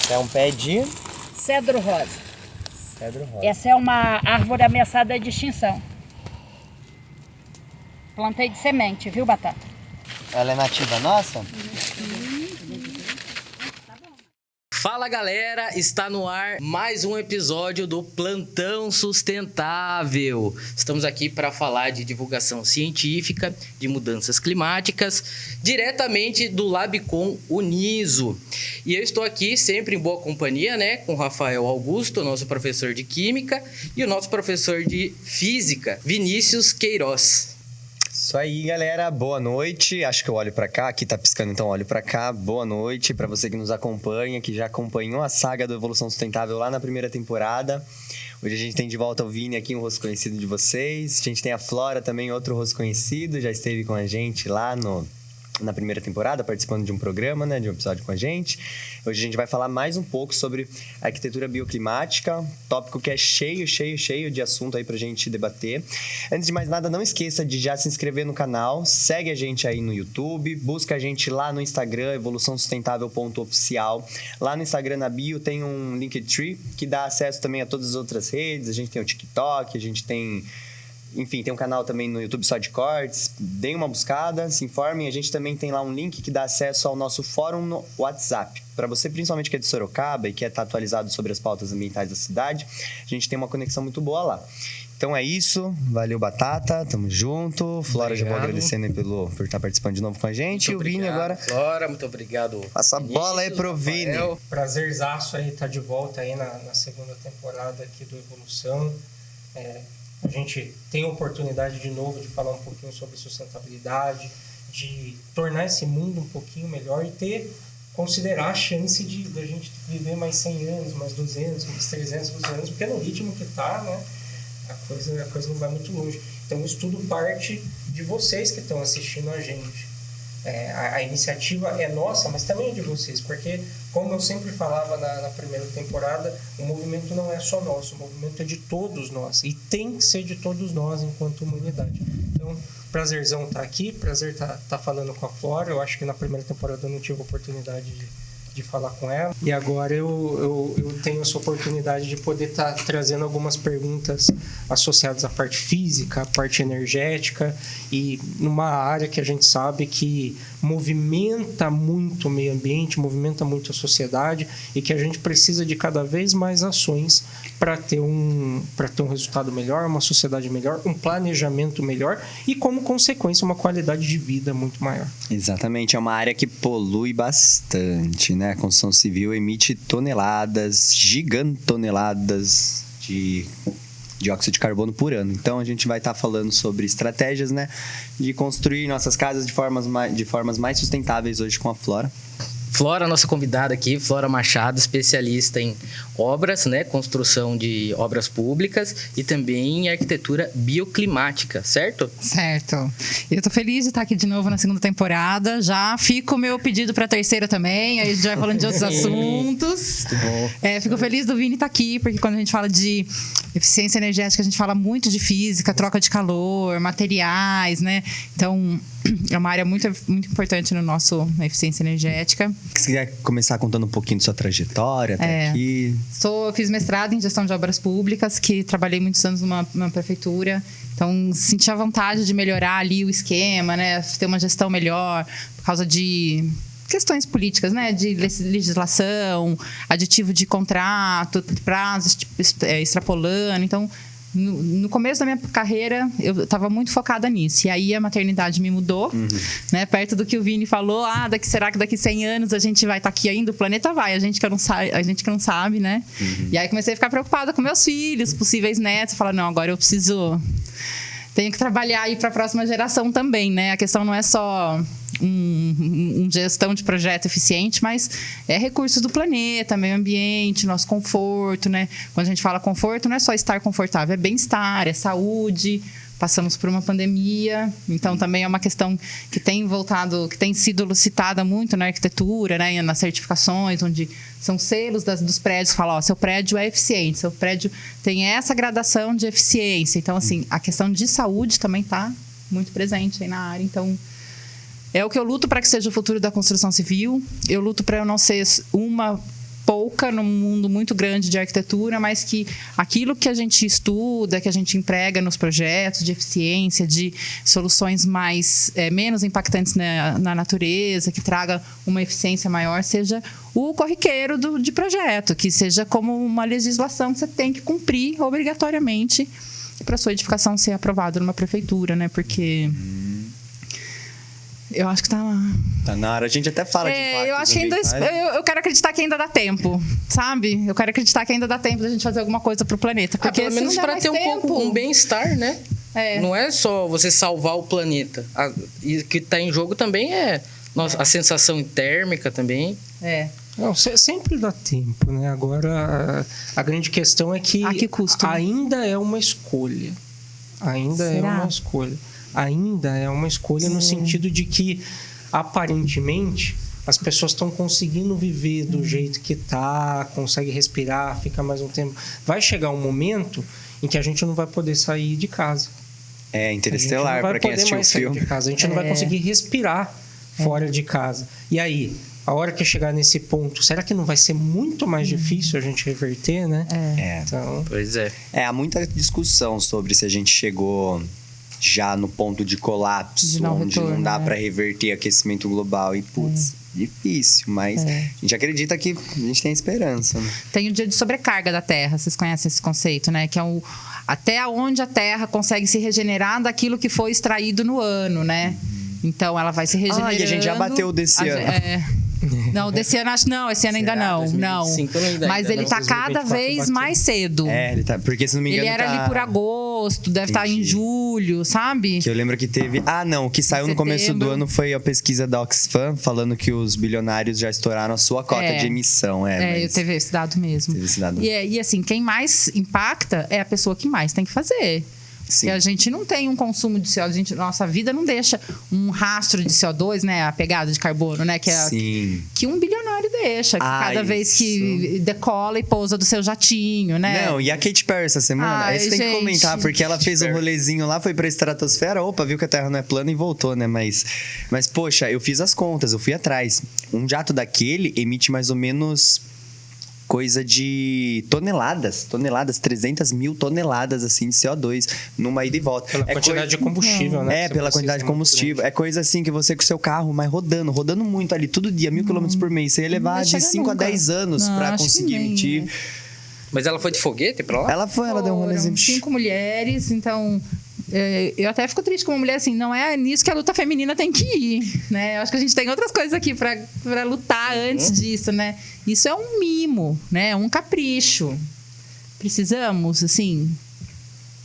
É um pé de cedro rosa. cedro rosa. Essa é uma árvore ameaçada de extinção. Plantei de semente, viu, Batata? Ela é nativa nossa? Fala galera, está no ar mais um episódio do Plantão Sustentável. Estamos aqui para falar de divulgação científica, de mudanças climáticas, diretamente do Labcom Uniso. E eu estou aqui sempre em boa companhia, né, com o Rafael Augusto, nosso professor de Química, e o nosso professor de Física, Vinícius Queiroz. Isso aí, galera. Boa noite. Acho que eu olho pra cá. Aqui tá piscando, então olho pra cá. Boa noite pra você que nos acompanha, que já acompanhou a saga do Evolução Sustentável lá na primeira temporada. Hoje a gente tem de volta o Vini aqui, um rosto conhecido de vocês. A gente tem a Flora também, outro rosto conhecido. Já esteve com a gente lá na primeira temporada, participando de um programa, né, de um episódio com a gente. Hoje a gente vai falar mais um pouco sobre arquitetura bioclimática, tópico que é cheio de assunto aí pra gente debater. Antes de mais nada, não esqueça de já se inscrever no canal, segue a gente aí no YouTube, busca a gente lá no Instagram, evoluçãosustentável.oficial. Lá no Instagram, na bio, tem um Linktree que dá acesso também a todas as outras redes. A gente tem o TikTok, a gente tem... Enfim, tem um canal também no YouTube só de cortes. Deem uma buscada, se informem. A gente também tem lá um link que dá acesso ao nosso fórum no WhatsApp. Para você, principalmente que é de Sorocaba e quer estar atualizado sobre as pautas ambientais da cidade, a gente tem uma conexão muito boa lá. Então é isso. Valeu, Batata. Tamo junto. Flora, Obrigado. já vou agradecendo aí por estar participando de novo com a gente. Muito E o Vini obrigado, agora... Flora, muito obrigado. Passa a bola aí pro Vini. Rafael. Prazerzaço aí estar de volta aí na segunda temporada aqui do Evolução. A gente tem a oportunidade de novo de falar um pouquinho sobre sustentabilidade, de tornar esse mundo um pouquinho melhor e considerar a chance de a gente viver mais 100 anos, mais 200, mais 300 anos, porque no ritmo que está, né, a coisa não vai muito longe. Então isso tudo parte de vocês que estão assistindo a gente. A iniciativa é nossa, mas também é de vocês, porque, como eu sempre falava na primeira temporada, o movimento não é só nosso, o movimento é de todos nós, e tem que ser de todos nós enquanto humanidade. Então, prazerzão estar aqui, prazer estar falando com a Flora. Eu acho que na primeira temporada eu não tive a oportunidade de falar com ela, e agora eu tenho essa oportunidade de poder estar trazendo algumas perguntas associadas à parte física, à parte energética, e numa área que a gente sabe que movimenta muito o meio ambiente, movimenta muito a sociedade, e que a gente precisa de cada vez mais ações para ter um resultado melhor, uma sociedade melhor, um planejamento melhor e, como consequência, uma qualidade de vida muito maior. Exatamente, é uma área que polui bastante, né? A construção civil emite gigantoneladas de dióxido de carbono por ano. Então, a gente vai estar falando sobre estratégias, né, de construir nossas casas de formas mais sustentáveis hoje com a Flora. Flora, nossa convidada aqui, Flora Machado, especialista em obras, né, construção de obras públicas e também em arquitetura bioclimática, certo? Certo. Eu tô feliz de estar aqui de novo na segunda temporada. Já fica o meu pedido para a terceira também, aí a gente vai falando de outros assuntos. Muito bom. Fico feliz do Vini estar aqui, porque quando a gente fala de eficiência energética, a gente fala muito de física, troca de calor, materiais, né? Então, é uma área muito, muito importante na eficiência energética. Você quer começar contando um pouquinho da sua trajetória até aqui? Eu fiz mestrado em gestão de obras públicas, que trabalhei muitos anos numa prefeitura. Então, senti a vontade de melhorar ali o esquema, né? Ter uma gestão melhor por causa de questões políticas, né? De legislação, aditivo de contrato, prazos extrapolando. Então, no começo da minha carreira, eu estava muito focada nisso. E aí a maternidade me mudou, né? Perto do que o Vini falou, será que daqui 100 anos a gente vai estar aqui ainda? O planeta vai, a gente que não sabe, né? E aí comecei a ficar preocupada com meus filhos, possíveis netos. Falar, não, agora eu tenho que trabalhar aí para a próxima geração também, né? A questão não é só gestão de projeto eficiente, mas é recursos do planeta, meio ambiente, nosso conforto, né? Quando a gente fala conforto, não é só estar confortável, é bem-estar, é saúde. Passamos por uma pandemia, então também é uma questão que tem sido citada muito na arquitetura, né? Nas certificações, onde são selos dos prédios que falam, seu prédio é eficiente, seu prédio tem essa gradação de eficiência. Então, assim, a questão de saúde também está muito presente aí na área. Então, é o que eu luto para que seja o futuro da construção civil. Eu luto para eu não ser uma pouca num mundo muito grande de arquitetura, mas que aquilo que a gente estuda, que a gente emprega nos projetos de eficiência, de soluções menos impactantes na natureza, que traga uma eficiência maior, seja o corriqueiro de projeto, que seja como uma legislação que você tem que cumprir obrigatoriamente para sua edificação ser aprovada numa prefeitura, né? Porque eu acho que tá na hora. A gente até fala de impactos eu acho que ainda ambientais. eu quero acreditar que ainda dá tempo, sabe? Eu quero acreditar que ainda dá tempo da gente fazer alguma coisa pro planeta, porque Pelo menos para ter um pouco um bem-estar, né? Não é só você salvar o planeta. E o que está em jogo também é a sensação térmica também. Não, sempre dá tempo, né? Agora, a grande questão é que, a que custo, ainda é uma escolha. Ainda é uma escolha. Ainda é uma escolha no sentido de que, aparentemente, as pessoas estão conseguindo viver do jeito que tá, consegue respirar, fica mais um tempo. Vai chegar um momento em que a gente não vai poder sair de casa. Interestelar, para quem assistiu o filme. A gente não vai conseguir respirar fora de casa. E aí, a hora que chegar nesse ponto, será que não vai ser muito mais difícil a gente reverter, né? Então... Pois é. Há muita discussão sobre se a gente chegou já no ponto de colapso, onde não dá para reverter aquecimento global. E, putz, difícil, mas a gente acredita que a gente tem esperança. Né? Tem o dia de sobrecarga da Terra, vocês conhecem esse conceito, né? Que é até onde a Terra consegue se regenerar daquilo que foi extraído no ano, né? Então, ela vai se regenerando. E a gente já bateu desse ano. Não, desse ano acho não, esse ano ainda não. 2025, não. Mas ele tá cada vez mais cedo. Ele tá, porque se não me engano ele era ali por agosto, deve estar em julho, sabe? Que eu lembro que teve... o que saiu no começo do ano foi a pesquisa da Oxfam, falando que os bilionários já estouraram a sua cota de emissão. Eu teve esse dado mesmo. Teve esse dado. E assim, quem mais impacta é a pessoa que mais tem que fazer. Sim. E a gente não tem um consumo de CO2, nossa vida não deixa um rastro de CO2, né? A pegada de carbono, né? Que um bilionário deixa. Que cada vez que decola e pousa do seu jatinho, né? Não, e a Katy Perry essa semana? Você tem que comentar, porque ela fez um rolezinho lá, foi pra estratosfera, viu que a Terra não é plana e voltou, né? Mas poxa, eu fiz as contas, eu fui atrás. Um jato daquele emite mais ou menos... coisa de toneladas, 300 mil toneladas assim de CO2 numa ida e volta. Pela quantidade de combustível, né? Pela quantidade de combustível. É coisa assim que você com o seu carro, mas rodando muito ali, todo dia, 1.000 km por mês. Você ia levar de 5 a 10 anos pra conseguir emitir. Mas ela foi de foguete pra lá? Ela deu um rolezinho. 5 mulheres, então... eu até fico triste como mulher, assim, não é nisso que a luta feminina tem que ir, né? Eu acho que a gente tem outras coisas aqui pra lutar antes disso, né? Isso é um mimo, né? É um capricho. Precisamos, assim...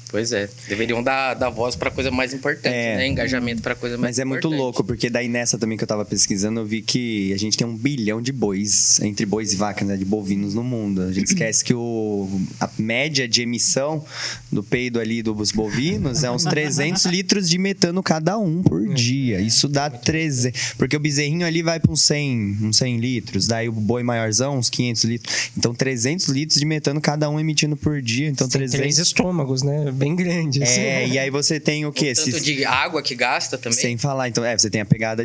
Pois é, deveriam dar voz para coisa mais importante, né? Engajamento para coisa mais importante. Mas muito louco, porque daí nessa também que eu tava pesquisando, eu vi que a gente tem 1 bilhão de bois, entre bois e vacas, né? De bovinos no mundo. A gente esquece que a média de emissão do peido ali dos bovinos é uns 300 litros de metano cada um por dia. Isso dá 300. Porque o bezerrinho ali vai para uns 100 litros, daí o boi maiorzão, uns 500 litros. Então 300 litros de metano cada um emitindo por dia. Então tem 3 estômagos, né? Bem grande. Assim. E aí você tem o quê? O tanto de água que gasta também. Sem falar, então, você tem a pegada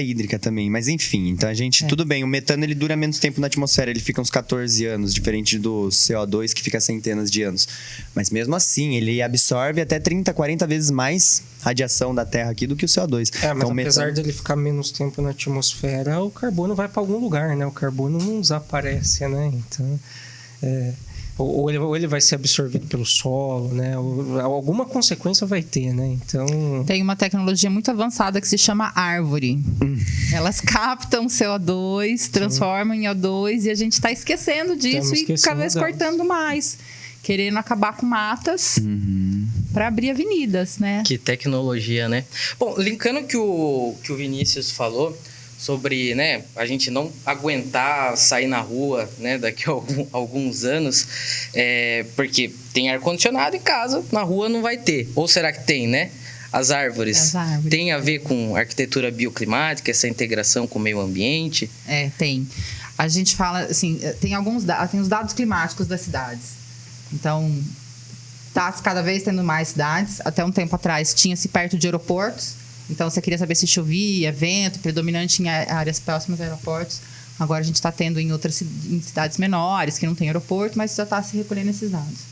hídrica também. Mas enfim, então a gente, tudo bem, o metano ele dura menos tempo na atmosfera, ele fica uns 14 anos, diferente do CO2 que fica centenas de anos. Mas mesmo assim, ele absorve até 30, 40 vezes mais radiação da Terra aqui do que o CO2. Mas então, apesar dele ficar menos tempo na atmosfera, o carbono vai para algum lugar, né? O carbono não desaparece, né? Então, ou ele vai ser absorvido pelo solo, né? Alguma consequência vai ter, né? Então... Tem uma tecnologia muito avançada que se chama árvore. Elas captam CO2, transformam em O2 e a gente está esquecendo disso e cada vez cortando mais. Querendo acabar com matas para abrir avenidas, né? Que tecnologia, né? Bom, linkando que o Vinícius falou... sobre, né, a gente não aguentar sair na rua, né, daqui a alguns anos, porque tem ar-condicionado em casa, na rua não vai ter. Ou será que tem, né? As árvores. Tem a ver com arquitetura bioclimática, essa integração com o meio ambiente? Tem. A gente fala, assim, tem os dados climáticos das cidades. Então, tá cada vez tendo mais cidades. Até um tempo atrás, tinha-se perto de aeroportos. Então, você queria saber se chovia, vento, predominante em áreas próximas a aeroportos. Agora a gente está tendo em em cidades menores, que não tem aeroporto, mas já está se recolhendo esses dados.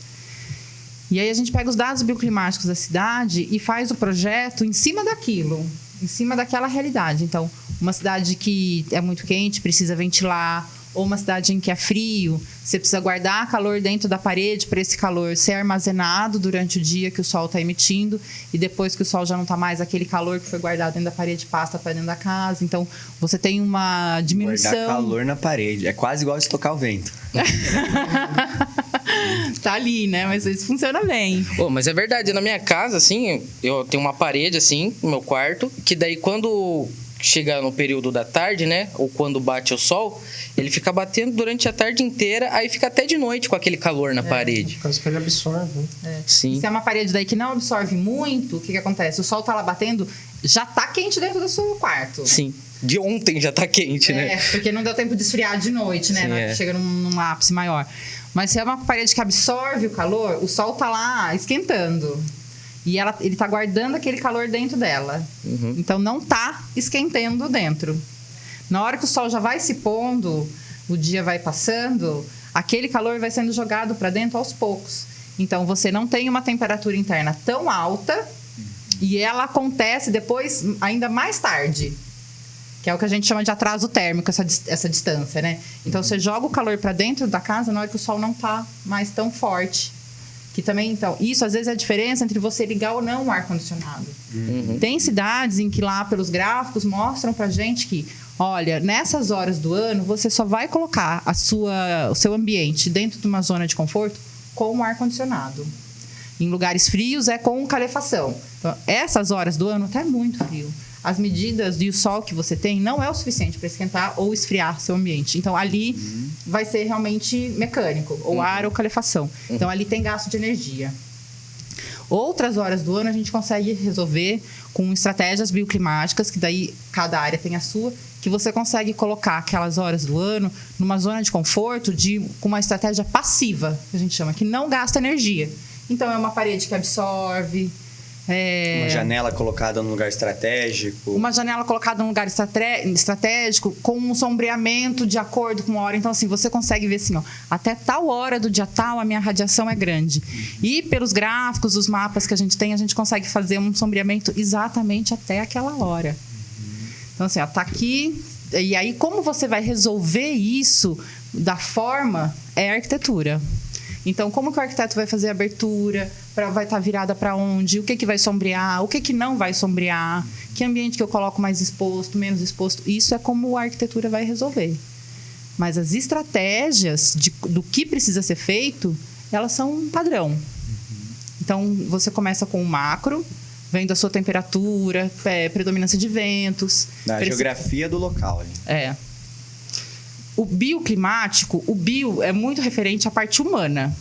E aí a gente pega os dados bioclimáticos da cidade e faz o projeto em cima daquilo, em cima daquela realidade. Então, uma cidade que é muito quente, precisa ventilar, ou uma cidade em que é frio, você precisa guardar calor dentro da parede para esse calor ser armazenado durante o dia que o sol está emitindo, e depois que o sol já não está mais, aquele calor que foi guardado dentro da parede passa para dentro da casa. Então, você tem uma diminuição... Guardar calor na parede. É quase igual estocar o vento. Tá ali, né? Mas isso funciona bem. Pô, mas é verdade, na minha casa, assim, eu tenho uma parede, assim, no meu quarto, que daí quando chega no período da tarde, né, ou quando bate o sol, ele fica batendo durante a tarde inteira, aí fica até de noite com aquele calor na parede. Por causa que ele absorve. Sim. Se é uma parede daí que não absorve muito, o que acontece? O sol tá lá batendo, já tá quente dentro do seu quarto. Sim. De ontem já tá quente, né? É, porque não deu tempo de esfriar de noite, né? Sim, Na hora que chega num ápice maior. Mas se é uma parede que absorve o calor, o sol tá lá esquentando. E ele tá guardando aquele calor dentro dela. Uhum. Então não tá esquentando dentro. Na hora que o sol já vai se pondo, o dia vai passando, aquele calor vai sendo jogado para dentro aos poucos. Então você não tem uma temperatura interna tão alta e ela acontece depois ainda mais tarde. Que é o que a gente chama de atraso térmico, essa distância, né? Então, você joga o calor para dentro da casa na hora que o sol não tá mais tão forte. Que também, então, isso às vezes é a diferença entre você ligar ou não o ar-condicionado. Uhum. Tem cidades em que lá, pelos gráficos, mostram pra gente que, olha, nessas horas do ano, você só vai colocar o seu ambiente dentro de uma zona de conforto com o ar-condicionado. Em lugares frios é com calefação. Então, essas horas do ano tá muito frio. As medidas e o sol que você tem não é o suficiente para esquentar ou esfriar seu ambiente. Então, ali vai ser realmente mecânico, ou ar ou calefação. Então, ali tem gasto de energia. Outras horas do ano a gente consegue resolver com estratégias bioclimáticas, que daí cada área tem a sua, que você consegue colocar aquelas horas do ano numa zona de conforto com uma estratégia passiva, que a gente chama, que não gasta energia. Então, é uma parede que absorve... Uma janela colocada num lugar estratégico. Uma janela colocada num lugar estratégico, com um sombreamento de acordo com a hora. Então, assim, você consegue ver assim, ó, até tal hora do dia tal, a minha radiação é grande. E pelos gráficos, os mapas que a gente tem, a gente consegue fazer um sombreamento exatamente até aquela hora. Então, assim, ó, tá aqui. E aí, como você vai resolver isso da forma, é a arquitetura. Então, como que o arquiteto vai fazer a abertura? Vai estar virada para onde? O que vai sombrear? O que não vai sombrear? Que ambiente que eu coloco mais exposto, menos exposto? Isso é como a arquitetura vai resolver. Mas as estratégias do que precisa ser feito, elas são um padrão. Então, você começa com o macro, vendo a sua temperatura, predominância de ventos. Da geografia do local. É. O bioclimático, o bio é muito referente à parte humana.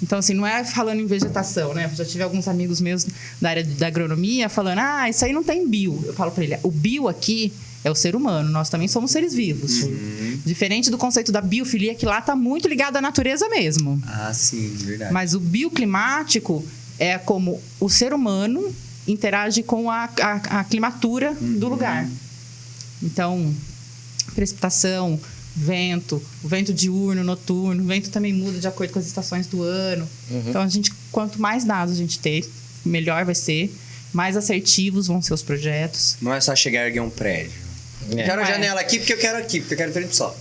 Então, assim, não é falando em vegetação, né? Eu já tive alguns amigos meus da área da agronomia falando, isso aí não tem bio. Eu falo para ele, o bio aqui é o ser humano, nós também somos seres vivos. Diferente do conceito da biofilia, que lá está muito ligado à natureza mesmo. Ah, sim, verdade. Mas o bioclimático é como o ser humano interage com a climatura do lugar. Então, precipitação, vento, o vento diurno, noturno, o vento também muda de acordo com as estações do ano. Então, quanto mais dados a gente ter, melhor vai ser, mais assertivos vão ser os projetos. Não é só chegar e erguer um prédio. Quero a janela aqui porque eu quero aqui, porque eu quero frente do sol.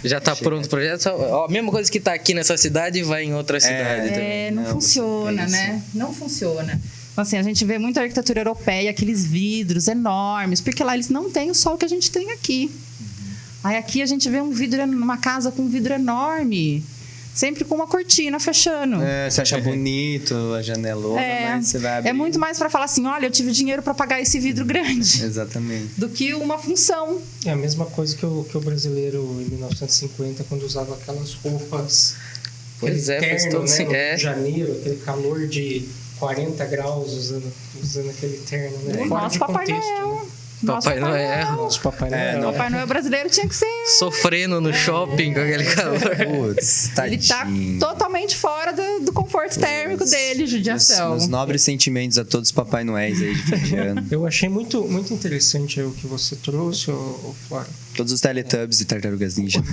Já tá pronto o projeto? A mesma coisa que tá aqui nessa cidade vai em outra cidade também. Não funciona, né? Não funciona. Então, assim, a gente vê muita arquitetura europeia, aqueles vidros enormes, porque lá eles não têm o sol que a gente tem aqui. Aí aqui a gente vê um vidro numa casa com um vidro enorme, sempre com uma cortina fechando. Você acha bonito a janelona, mas você vai abrir. É muito mais para falar assim, olha, eu tive dinheiro para pagar esse vidro grande. Exatamente. Do que uma função. É a mesma coisa que o brasileiro em 1950, quando usava aquelas roupas. Pois faz todo sentido. Né? Janeiro, aquele calor de 40 graus usando aquele terno, né? O nosso Papai Noel. Nosso Papai Noel. Nosso Papai Noel. não. Papai Noel brasileiro tinha que ser. Sofrendo no shopping com aquele calor. Putz, Ele tá tadinho. totalmente fora do conforto térmico dele, judiação. Meus nobres sentimentos a todos os Papai Noéis aí de fim de ano. Eu achei muito, muito interessante aí o que você trouxe, ô Flora. Todos os Teletubbies e Tartarugas Ninja.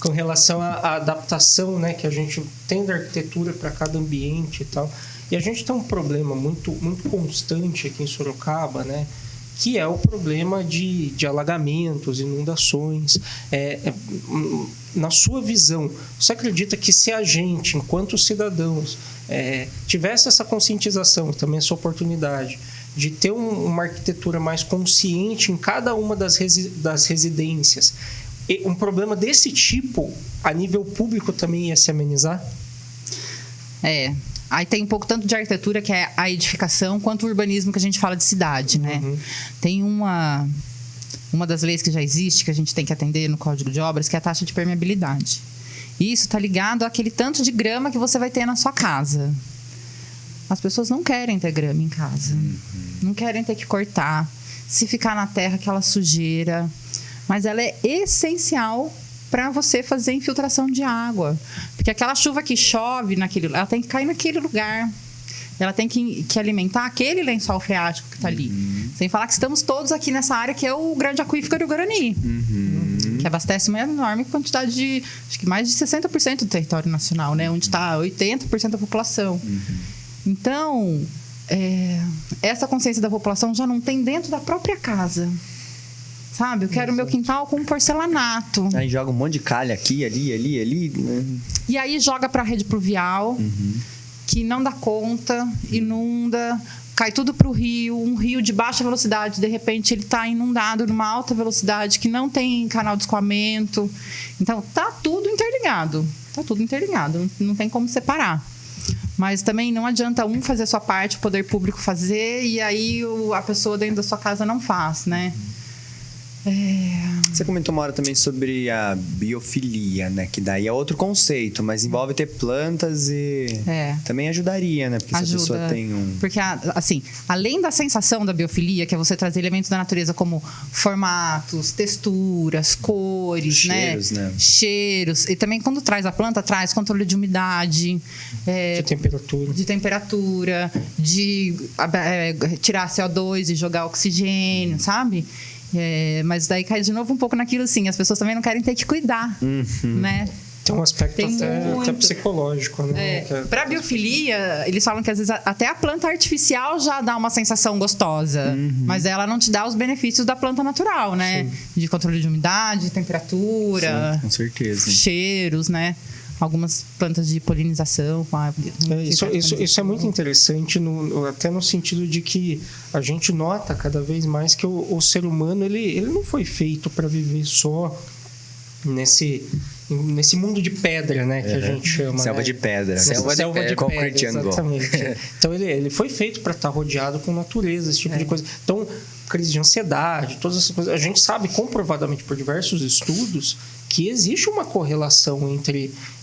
Com relação à adaptação, né, que a gente tem da arquitetura para cada ambiente e tal. E a gente tem um problema muito, muito constante aqui em Sorocaba, né, que é o problema de alagamentos, inundações. Na sua visão, você acredita que se a gente, enquanto cidadãos, tivesse essa conscientização, também essa oportunidade de ter uma arquitetura mais consciente em cada uma das residências, um problema desse tipo, a nível público, também ia se amenizar? Aí tem um pouco tanto de arquitetura, que é a edificação, quanto o urbanismo, que a gente fala de cidade, né? Uhum. Tem uma das leis que já existe, que a gente tem que atender no Código de Obras, que é a taxa de permeabilidade. E isso está ligado àquele tanto de grama que você vai ter na sua casa. As pessoas não querem ter grama em casa. Não querem ter que cortar. Se ficar na terra, aquela sujeira. Mas ela é essencial para você fazer infiltração de água. Porque aquela chuva que chove, ela tem que cair naquele lugar. Ela tem que alimentar aquele lençol freático que está ali. Sem falar que estamos todos aqui nessa área que é o grande aquífero do Guarani. Que abastece uma enorme quantidade de... Acho que mais de 60% do território nacional, né? Onde está 80% da população. Então, essa consciência da população já não tem dentro da própria casa. Sabe? Eu quero o meu quintal com porcelanato. Aí joga um monte de calha aqui, ali. Né? E aí joga para a rede pluvial, que não dá conta, inunda, cai tudo para o rio. Um rio de baixa velocidade, de repente ele está inundado numa alta velocidade, que não tem canal de escoamento. Então, tá tudo interligado. Não tem como separar. Mas também não adianta um fazer a sua parte, o poder público fazer, e aí a pessoa dentro da sua casa não faz, né? Você comentou uma hora também sobre a biofilia, né? Que daí é outro conceito, mas envolve ter plantas e também ajudaria, né? Porque se a pessoa tem um... Porque, assim, além da sensação da biofilia, que é você trazer elementos da natureza como formatos, texturas, cores, cheiros, né? Cheiros. E também quando traz a planta, traz controle de umidade. De temperatura. De tirar CO2 e jogar oxigênio, sabe? Mas daí cai de novo um pouco naquilo assim, as pessoas também não querem ter que cuidar, né? Tem um aspecto até psicológico, né? Para biofilia, eles falam que às vezes até a planta artificial já dá uma sensação gostosa, mas ela não te dá os benefícios da planta natural, né? Sim. De controle de umidade, temperatura, sim, com certeza. Cheiros, né? Algumas plantas de polinização. Isso é muito interessante, até no sentido de que a gente nota cada vez mais que o ser humano ele não foi feito para viver só nesse mundo de pedra, né, que a gente chama. Selva de pedra. Selva de pedra. Concrete jungle. Exatamente. Então ele foi feito para estar rodeado com natureza, esse tipo de coisa. Então, crise de ansiedade, todas essas coisas. A gente sabe comprovadamente por diversos estudos que existe uma correlação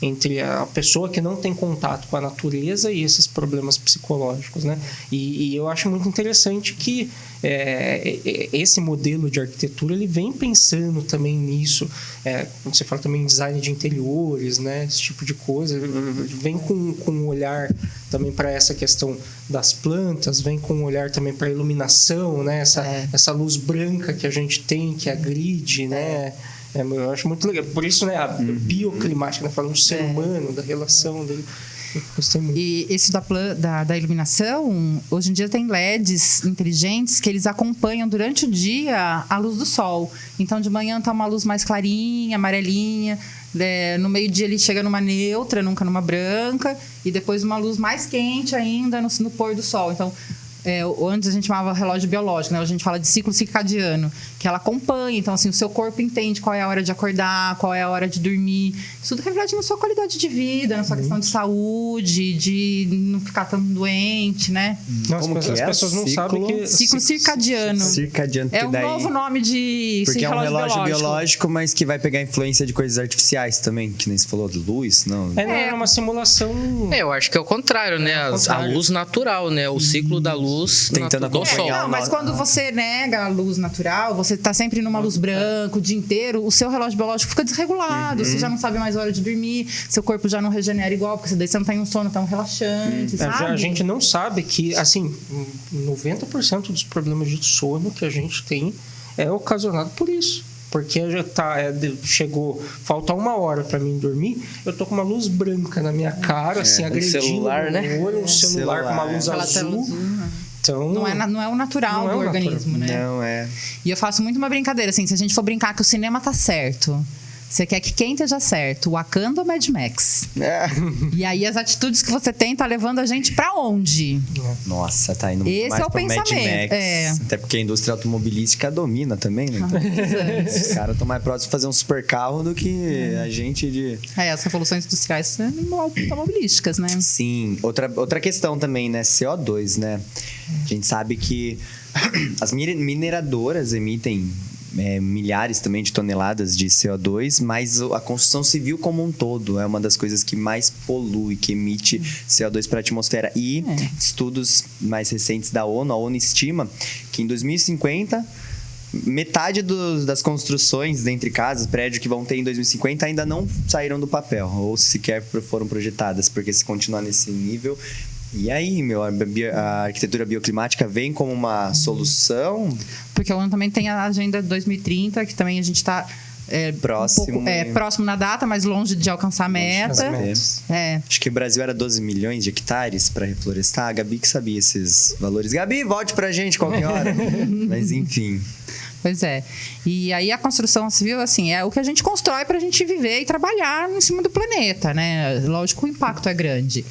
entre a pessoa que não tem contato com a natureza e esses problemas psicológicos, né? E eu acho muito interessante que esse modelo de arquitetura ele vem pensando também nisso. Quando você fala também em design de interiores, né? Esse tipo de coisa, vem com um olhar também para essa questão das plantas, vem com um olhar também para a iluminação, né? Essa luz branca que a gente tem, que agride, né? Eu acho muito legal. Por isso, né, a bioclimática, né, falando do ser humano, da relação dele. Eu gostei muito. E esse da iluminação, hoje em dia tem LEDs inteligentes que eles acompanham durante o dia a luz do sol. Então, de manhã está uma luz mais clarinha, amarelinha. No meio-dia ele chega numa neutra, nunca numa branca. E depois uma luz mais quente ainda no pôr do sol. Então, antes a gente chamava relógio biológico, né? Hoje a gente fala de ciclo circadiano, que ela acompanha. Então, assim, o seu corpo entende qual é a hora de acordar, qual é a hora de dormir. Isso tudo reflete na sua qualidade de vida, na sua questão de saúde, de não ficar tão doente, né? Como as pessoas não sabem que... Ciclo circadiano. É um novo nome de porque relógio é um relógio biológico, mas que vai pegar influência de coisas artificiais também, que nem você falou, de luz, não? É uma simulação... Eu acho que é o contrário, né? A luz natural, né? O ciclo da luz luz Tentando do sol. acompanhar. Não, mas quando você nega a luz natural, você tá sempre numa luz branca o dia inteiro, o seu relógio biológico fica desregulado, você já não sabe mais a hora de dormir, seu corpo já não regenera igual, porque daí você não tem um sono tão relaxante, sabe? A gente não sabe que, assim, 90% dos problemas de sono que a gente tem é ocasionado por isso. Porque já chegou, falta 1 hora para mim dormir, eu tô com uma luz branca na minha cara, assim, agredindo celular, o né? olho, um celular com uma luz Aquela tela azul. Então, Não é o natural não é do o organismo, né? Não, é. E eu faço muito uma brincadeira, assim, se a gente for brincar que o cinema tá certo, você quer que quem esteja certo, Wakanda ou Mad Max? E aí as atitudes que você tem tá levando a gente pra onde? Nossa, tá indo Esse mais é o pro Mad pensamento, Max. é. Até porque a indústria automobilística domina também, né? Os caras estão mais próximos de fazer um super carro do que a gente de... As revoluções industriais são automobilísticas, né? Sim. Outra questão também, né? CO2, né? A gente sabe que as mineradoras emitem milhares também de toneladas de CO2, mas a construção civil como um todo é uma das coisas que mais polui, que emite CO2 para a atmosfera. E estudos mais recentes da ONU, a ONU estima que em 2050 metade das construções dentre casas, prédios que vão ter em 2050 ainda não saíram do papel, ou sequer foram projetadas, porque se continuar nesse nível... E aí, a arquitetura bioclimática vem como uma solução? Porque a ONU também tem a Agenda 2030, que também a gente está próximo na data, mas longe de alcançar a meta. Acho que o Brasil era 12 milhões de hectares para reflorestar. A Gabi que sabia esses valores. Gabi, volte pra gente qualquer hora. Mas enfim... Pois é. E aí a construção civil, assim, é o que a gente constrói para a gente viver e trabalhar em cima do planeta, né? Lógico que o impacto é grande.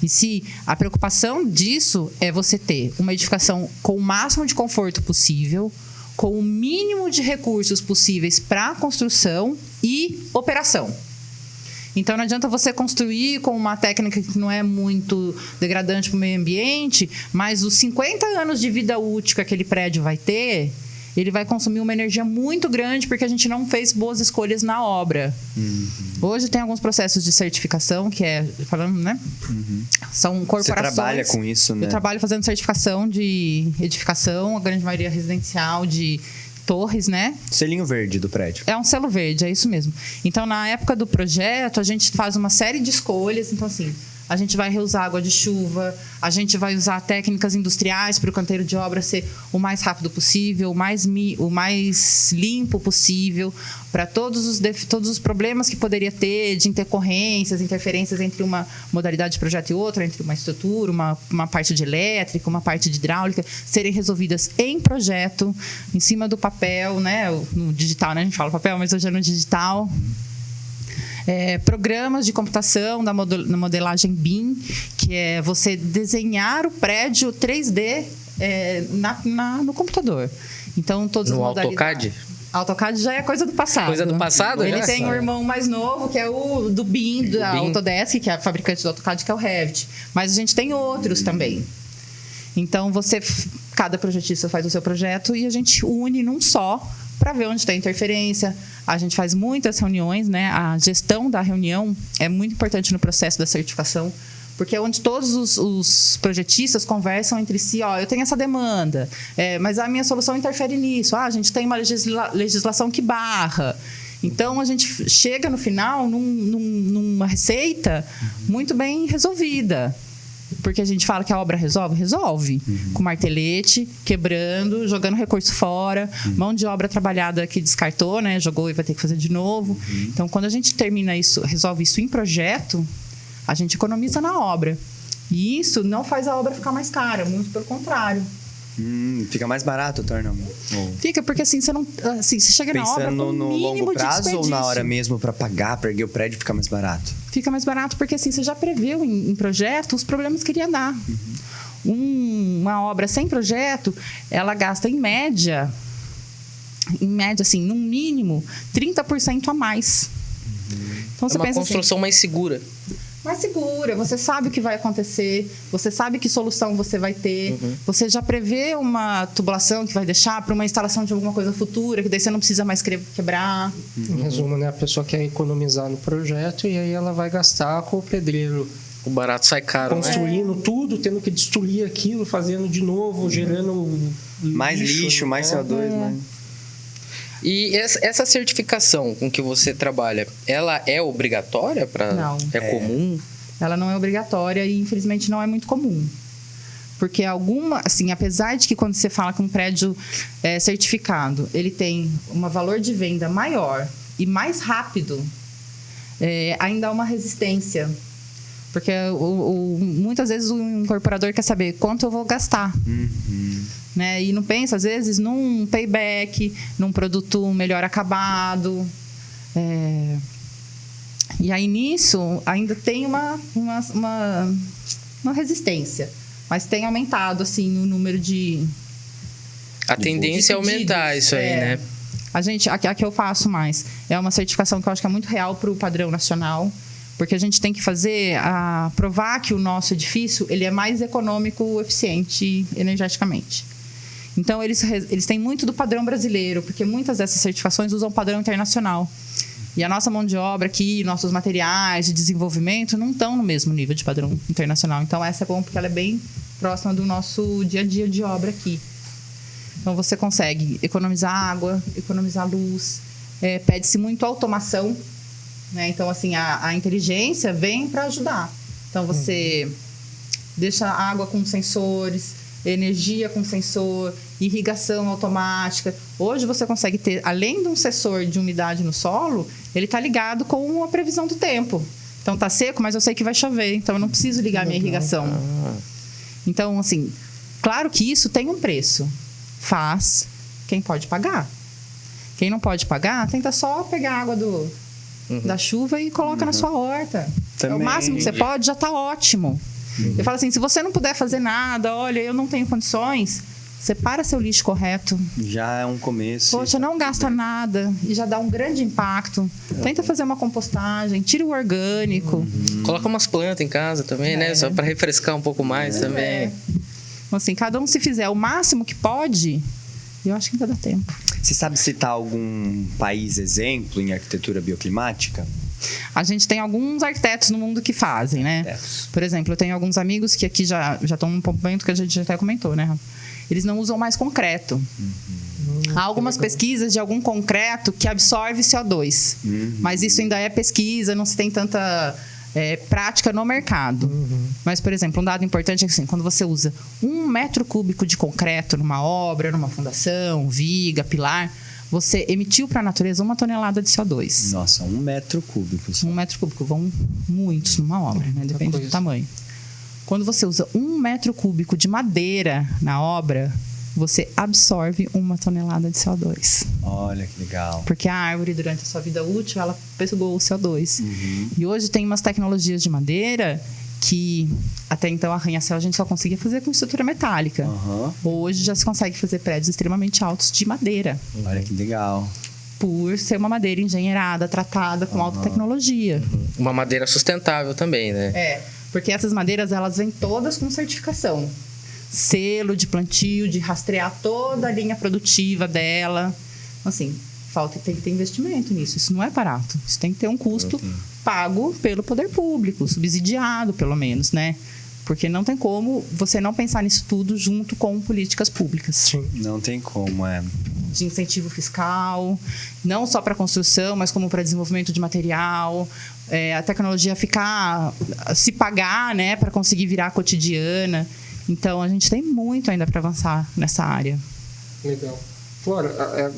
E se a preocupação disso é você ter uma edificação com o máximo de conforto possível, com o mínimo de recursos possíveis para construção e operação. Então, não adianta você construir com uma técnica que não é muito degradante para o meio ambiente, mas os 50 anos de vida útil que aquele prédio vai ter... ele vai consumir uma energia muito grande porque a gente não fez boas escolhas na obra. Hoje tem alguns processos de certificação, que falando, né? São corporações. Você trabalha com isso, né? Eu trabalho fazendo certificação de edificação, a grande maioria residencial, de torres, né? Selinho verde do prédio. É um selo verde, é isso mesmo. Então, na época do projeto, a gente faz uma série de escolhas. Então, assim... a gente vai reusar água de chuva, a gente vai usar técnicas industriais para o canteiro de obra ser o mais rápido possível, o mais limpo possível, para todos os problemas que poderia ter de intercorrências, interferências entre uma modalidade de projeto e outra, entre uma estrutura, uma parte de elétrica, uma parte de hidráulica, serem resolvidas em projeto, em cima do papel, né? No digital, né? A gente fala papel, mas hoje é no digital. Programas de computação da modelagem BIM, que é você desenhar o prédio 3D no computador. Então, todas as modalidades... AutoCAD já é coisa do passado. Coisa do passado? Ele tem um irmão mais novo, que é o do BIM, da Autodesk, que é a fabricante do AutoCAD, que é o Revit. Mas a gente tem outros também. Então, cada projetista faz o seu projeto e a gente une num só para ver onde tem interferência. A gente faz muitas reuniões, né? A gestão da reunião é muito importante no processo da certificação, porque é onde todos os projetistas conversam entre si. Eu tenho essa demanda, mas a minha solução interfere nisso. A gente tem uma legislação que barra. Então, a gente chega no final numa receita muito bem resolvida. Porque a gente fala que a obra resolve. Com martelete, quebrando, jogando recurso fora, mão de obra trabalhada que descartou, né? Jogou e vai ter que fazer de novo. Então, quando a gente termina isso, resolve isso em projeto, a gente economiza na obra. E isso não faz a obra ficar mais cara, muito pelo contrário. Fica mais barato, torna. Fica, porque assim, você não. Assim, você chega na obra com no longo prazo ou na hora mesmo para pagar, para erguer o prédio, fica mais barato? Fica mais barato, porque assim, você já preveu em projeto os problemas que iria dar. Uma obra sem projeto, ela gasta em média, assim, no mínimo, 30% a mais. Então, você uma pensa construção assim, mais segura. Mais segura, você sabe o que vai acontecer, você sabe que solução você vai ter, você já prevê uma tubulação que vai deixar para uma instalação de alguma coisa futura, que daí você não precisa mais quebrar. Em resumo, né, a pessoa quer economizar no projeto e aí ela vai gastar com o pedreiro O barato sai caro, construindo tudo, tendo que destruir aquilo, fazendo de novo, gerando Mais lixo, né? mais CO2, né? E essa certificação com que você trabalha, ela é obrigatória para? Não. É comum? Ela não é obrigatória e, infelizmente, não é muito comum. Porque assim, apesar de que quando você fala que um prédio é certificado, ele tem um valor de venda maior e mais rápido, ainda há uma resistência. Porque muitas vezes o incorporador quer saber quanto eu vou gastar. Né? E não pensa, às vezes, num payback, num produto melhor acabado. E aí, nisso, ainda tem uma resistência. Mas tem aumentado, assim, o número de... A tendência é aumentar isso aí, né? A que eu faço mais é uma certificação que eu acho que é muito real para o padrão nacional. Porque a gente tem que provar que o nosso edifício ele é mais econômico, eficiente energeticamente. Então, eles têm muito do padrão brasileiro, porque muitas dessas certificações usam padrão internacional. E a nossa mão de obra aqui, nossos materiais de desenvolvimento não estão no mesmo nível de padrão internacional. Então, essa é bom porque ela é bem próxima do nosso dia a dia de obra aqui. Então, você consegue economizar água, economizar luz, pede-se muito automação. Né? Então, assim, a inteligência vem para ajudar. Então, você deixa a água com sensores, energia com sensor, irrigação automática. Hoje, você consegue ter, além de um sensor de umidade no solo, ele está ligado com a previsão do tempo. Então, está seco, mas eu sei que vai chover. Então, eu não preciso ligar a minha irrigação. Então, assim, claro que isso tem um preço. Faz quem pode pagar. Quem não pode pagar, tenta só pegar a água da chuva e coloca na sua horta. Também. O máximo que você pode já está ótimo. Eu falo assim, se você não puder fazer nada, olha, eu não tenho condições, separa seu lixo correto. Já é um começo. Poxa, não gasta nada e já dá um grande impacto. Tenta fazer uma compostagem, tira o orgânico. Coloca umas plantas em casa também, né? Só para refrescar um pouco mais também. Então, assim, cada um se fizer o máximo que pode, eu acho que ainda dá tempo. Você sabe citar algum país exemplo em arquitetura bioclimática? A gente tem alguns arquitetos no mundo que fazem, né? Por exemplo, eu tenho alguns amigos que aqui já estão num momento que a gente até comentou, né? Eles não usam mais concreto. Há algumas pesquisas de algum concreto que absorve CO2. Mas isso ainda é pesquisa, não se tem tanta prática no mercado. Mas, por exemplo, um dado importante é que assim, quando você usa 1 metro cúbico de concreto numa obra, numa fundação, viga, pilar, você emitiu para a natureza 1 tonelada de CO2. Nossa, 1 metro cúbico. 1 metro cúbico, vão muitos numa obra, né? Depende do tamanho. Quando você usa 1 metro cúbico de madeira na obra, você absorve 1 tonelada de CO2. Olha que legal. Porque a árvore, durante a sua vida útil, ela pegou o CO2. E hoje tem umas tecnologias de madeira que até então arranha-céu a gente só conseguia fazer com estrutura metálica. Hoje já se consegue fazer prédios extremamente altos de madeira. Olha que legal. Por ser uma madeira engenheirada, tratada com alta tecnologia. Uma madeira sustentável também, né? Porque essas madeiras, elas vêm todas com certificação. Selo de plantio, de rastrear toda a linha produtiva dela. Assim, tem que ter investimento nisso. Isso não é barato. Isso tem que ter um custo pago pelo poder público, subsidiado, pelo menos, né? Porque não tem como você não pensar nisso tudo junto com políticas públicas. Sim. Não tem como, De incentivo fiscal, não só para construção, mas como para desenvolvimento de material. A tecnologia se pagar, né? Para conseguir virar cotidiana. Então, a gente tem muito ainda para avançar nessa área. Legal. Flora,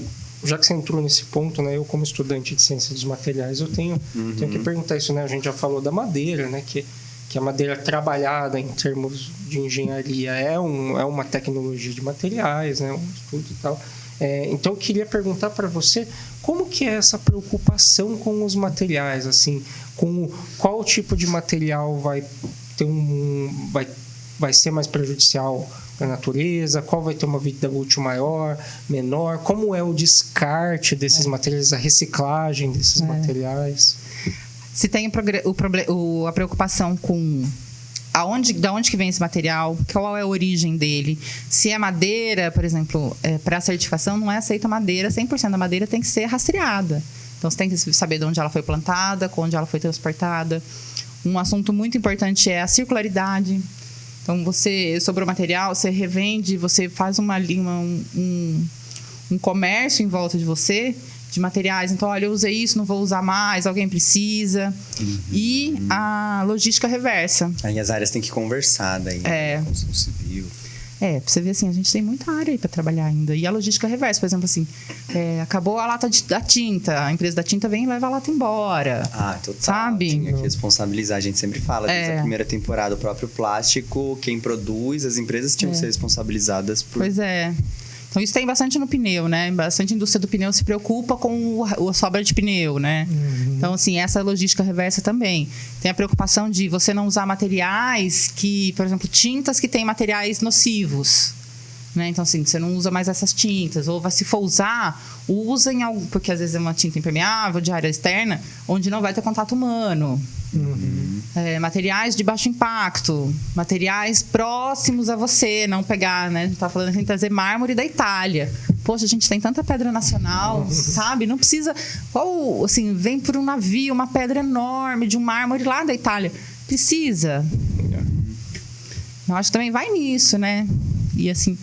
já que você entrou nesse ponto, né? Eu, como estudante de ciência dos materiais, eu tenho que perguntar isso, né? A gente já falou da madeira, né? Que a madeira trabalhada em termos de engenharia é uma tecnologia de materiais, né? Um estudo e tal. Então, eu queria perguntar para você como que é essa preocupação com os materiais, assim, com qual tipo de material vai ser mais prejudicial para a natureza, qual vai ter uma vida útil maior, menor, como é o descarte desses materiais, a reciclagem desses materiais. Se tem a preocupação com da onde que vem esse material, qual é a origem dele, se é madeira, por exemplo, para a certificação não é aceita madeira, 100% da madeira tem que ser rastreada. Então, você tem que saber de onde ela foi plantada, onde ela foi transportada. Um assunto muito importante é a circularidade. Então, você sobrou material, você revende, você faz um comércio em volta de você, de materiais. Então, olha, eu usei isso, não vou usar mais, alguém precisa. E a logística reversa. Aí as áreas têm que conversar daí, né? Construção civil. Pra você ver assim, a gente tem muita área aí para trabalhar ainda. E a logística reversa, por exemplo, assim, acabou a lata da tinta, a empresa da tinta vem e leva a lata embora. Total. Sabe? Tinha que responsabilizar. A gente sempre fala, desde a primeira temporada, o próprio plástico, quem produz, as empresas tinham que ser responsabilizadas por... Pois é. Então, isso tem bastante no pneu, né? Bastante indústria do pneu se preocupa com a sobra de pneu, né? Então, assim, essa logística reversa também. Tem a preocupação de você não usar materiais que, por exemplo, tintas que têm materiais nocivos. Né? Então, assim, você não usa mais essas tintas. Ou se for usar, usa em algo... Porque, às vezes, é uma tinta impermeável, de área externa, onde não vai ter contato humano. Materiais de baixo impacto. Materiais próximos a você. Não pegar, né? A gente tá falando que trazer mármore da Itália. Poxa, a gente tem tanta pedra nacional, sabe? Não precisa... assim, vem por um navio, uma pedra enorme de um mármore lá da Itália. Precisa. Eu acho que também vai nisso, né? E, assim...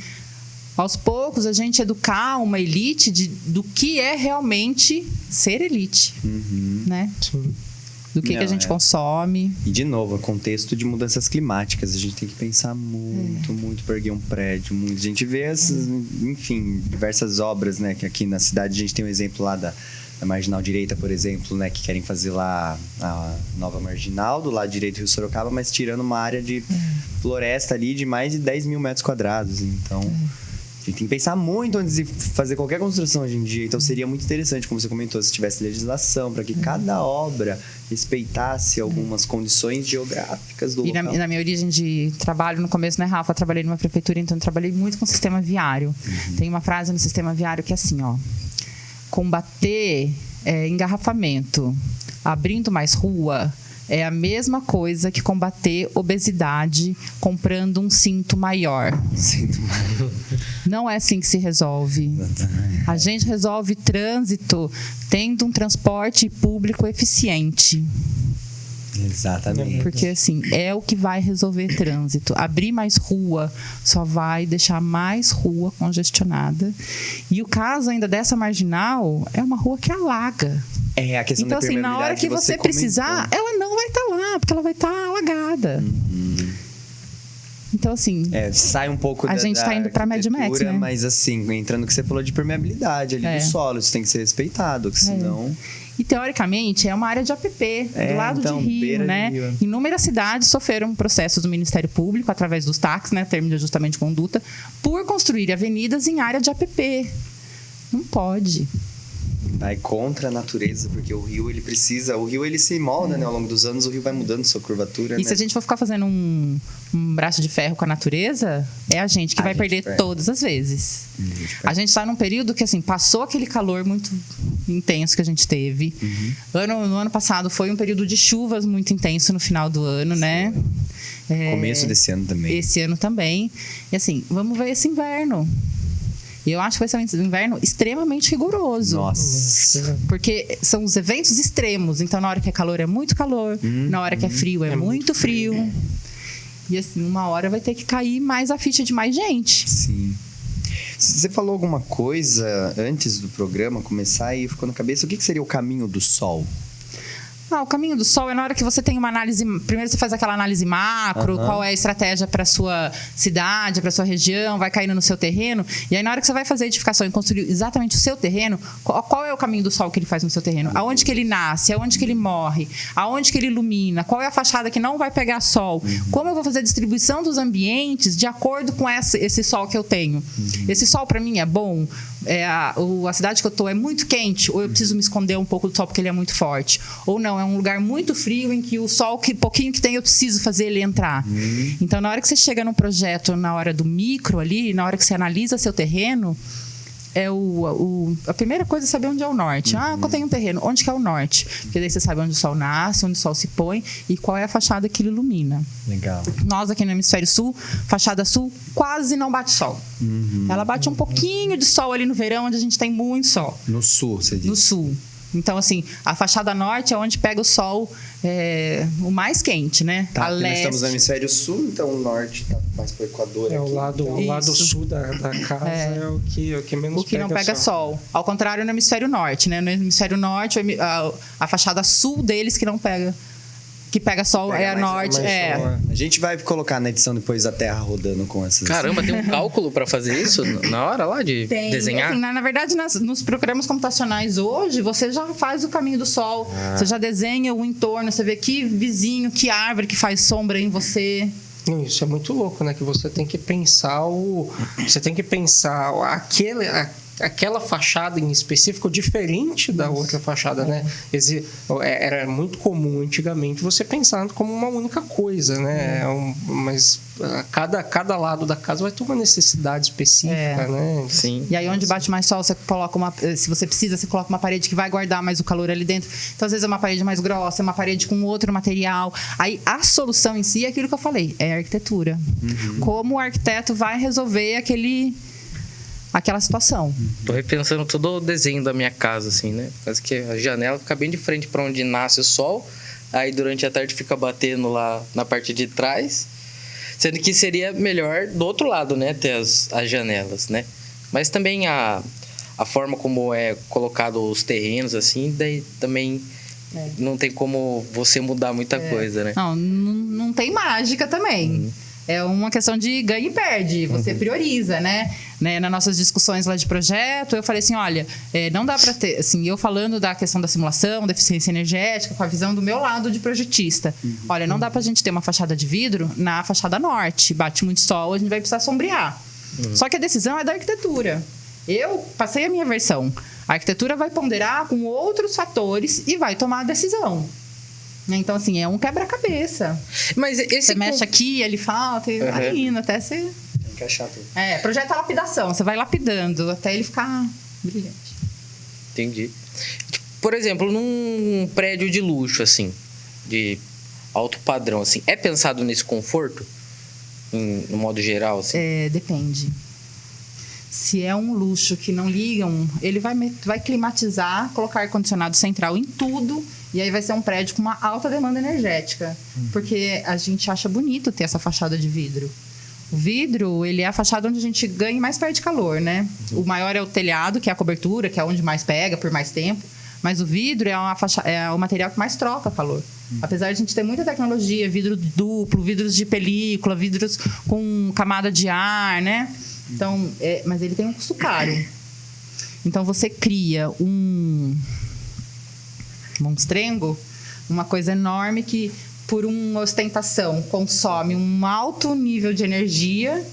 Aos poucos, a gente educar uma elite do que é realmente ser elite, né? Sim. Do que a gente consome. E, de novo, o contexto de mudanças climáticas. A gente tem que pensar muito para erguer um prédio. A gente vê essas, enfim, diversas obras, né? Que aqui na cidade a gente tem um exemplo lá da Marginal Direita, por exemplo, né? Que querem fazer lá a nova Marginal, do lado direito do Rio Sorocaba, mas tirando uma área de floresta ali de mais de 10 mil metros quadrados. Então... A gente tem que pensar muito antes de fazer qualquer construção hoje em dia. Então, seria muito interessante, como você comentou, se tivesse legislação para que cada obra respeitasse algumas condições geográficas do local. E na minha origem de trabalho, no começo, né, Rafa? Eu trabalhei numa prefeitura, então eu trabalhei muito com o sistema viário. Tem uma frase no sistema viário que é assim, ó. Combater engarrafamento, abrindo mais rua... É a mesma coisa que combater obesidade comprando um cinto maior. Não é assim que se resolve. A gente resolve trânsito tendo um transporte público eficiente. Exatamente. Porque, assim, é o que vai resolver trânsito. Abrir mais rua só vai deixar mais rua congestionada. E o caso ainda dessa marginal é uma rua que alaga. A questão então, da assim, na hora que você precisar, ela não vai estar lá, porque ela vai estar alagada. Então, assim... sai um pouco a gente está indo para Mad Max, né? Mas, assim, entrando no que você falou de permeabilidade ali do solo, isso tem que ser respeitado, porque senão... E, teoricamente, é uma área de APP, do lado de Rio, né? De Rio. Inúmeras cidades sofreram processos do Ministério Público, através dos TACs, né? Termo de ajustamento de conduta, por construir avenidas em área de APP. Não pode. Vai contra a natureza, porque o rio, ele precisa... O rio, ele se molda, né? Ao longo dos anos, o rio vai mudando sua curvatura, E se a gente for ficar fazendo um braço de ferro com a natureza, é a gente que vai perder todas as vezes. A gente está num período que, assim, passou aquele calor muito intenso que a gente teve. No ano passado foi um período de chuvas muito intenso no final do ano, né? Começo desse ano também. Esse ano também. E, assim, vamos ver esse inverno. E eu acho que vai ser um inverno extremamente rigoroso. Nossa. Porque são os eventos extremos. Então, na hora que é calor, é muito calor. Na hora que é frio, é muito frio. E, assim, uma hora vai ter que cair mais a ficha de mais gente. Sim. Você falou alguma coisa antes do programa começar e ficou na cabeça. O que seria o caminho do sol? O caminho do sol é na hora que você tem uma análise... Primeiro você faz aquela análise macro, qual é a estratégia para sua cidade, para sua região, vai caindo no seu terreno. E aí, na hora que você vai fazer a edificação e construir exatamente o seu terreno, qual é o caminho do sol que ele faz no seu terreno? Aonde que ele nasce? Aonde que ele morre? Aonde que ele ilumina? Qual é a fachada que não vai pegar sol? Como eu vou fazer a distribuição dos ambientes de acordo com esse sol que eu tenho? Esse sol, para mim, é bom? A cidade que eu estou é muito quente, ou eu preciso me esconder um pouco do sol porque ele é muito forte? Ou não, é um lugar muito frio em que o sol, pouquinho que tem, eu preciso fazer ele entrar. Então, na hora que você chega num projeto, na hora do micro ali, na hora que você analisa seu terreno, a primeira coisa é saber onde é o norte. Eu tenho um terreno, onde que é o norte? Porque daí você sabe onde o sol nasce, onde o sol se põe e qual é a fachada que ele ilumina. Legal. Nós aqui no Hemisfério Sul, fachada sul, quase não bate sol. Ela bate um pouquinho de sol ali no verão, onde a gente tem muito sol. No sul, você diz? No sul. Então, assim, a fachada norte é onde pega o sol o mais quente, né? Tá, a nós leste. estamos no hemisfério sul, então o norte tá mais pro Equador É aqui. o lado Isso. sul da casa é o que menos O que não pega sol. Ao contrário, no hemisfério norte, né? No hemisfério norte, a fachada sul deles que não pega. Que pega sol Pega é a mais- norte. mais sol, A gente vai colocar na edição depois a Terra rodando com essas... Caramba, tem um cálculo pra fazer isso na hora lá de Tem, desenhar? assim, na verdade, nos programas computacionais hoje, você já faz o caminho do sol. Você já desenha o entorno, você vê que vizinho, que árvore que faz sombra em você. Isso é muito louco, né? Que você tem que pensar aquela fachada em específico diferente da outra fachada, né? Era muito comum antigamente você pensar como uma única coisa, né? Mas cada lado da casa vai ter uma necessidade específica, né? Sim. E aí, onde bate mais sol, você coloca se você precisa, você coloca uma parede que vai guardar mais o calor ali dentro. Então, às vezes, é uma parede mais grossa, é uma parede com outro material. Aí, a solução em si é aquilo que eu falei, é a arquitetura. Como o arquiteto vai resolver aquela situação. Tô repensando todo o desenho da minha casa, assim, né? Parece que a janela fica bem de frente pra onde nasce o sol. Aí, durante a tarde, fica batendo lá na parte de trás. Sendo que seria melhor do outro lado, né? Ter as janelas, né? Mas também a forma como é colocado os terrenos, assim, daí também não tem como você mudar muita coisa, né? Não tem mágica também. É uma questão de ganha e perde. Você prioriza, né? Nas nossas discussões lá de projeto, eu falei assim, olha, não dá para ter... Assim, eu falando da questão da simulação, da eficiência energética, com a visão do meu lado de projetista. Olha, não dá pra gente ter uma fachada de vidro na fachada norte. Bate muito sol, a gente vai precisar sombrear. Só que a decisão é da arquitetura. Eu passei a minha versão. A arquitetura vai ponderar com outros fatores e vai tomar a decisão. Então, assim, é um quebra-cabeça. Mas esse Você mexe aqui, ele falta, e vai indo até você... Encaixar tudo. Projeta a lapidação. Você vai lapidando até ele ficar brilhante. Entendi. Por exemplo, num prédio de luxo, assim, de alto padrão, assim, é pensado nesse conforto? No modo geral, assim? Depende. Se é um luxo que não ligam, ele vai climatizar, colocar ar-condicionado central em tudo, e aí vai ser um prédio com uma alta demanda energética. Porque a gente acha bonito ter essa fachada de vidro. O vidro, ele é a fachada onde a gente ganha e mais perde calor, né? O maior é o telhado, que é a cobertura, que é onde mais pega por mais tempo. Mas o vidro é o material que mais troca calor. Apesar de a gente ter muita tecnologia, vidro duplo, vidros de película, vidros com camada de ar, né? Então, mas ele tem um custo caro. Então, você cria um monstrengo, uma coisa enorme que, por uma ostentação, consome um alto nível de energia.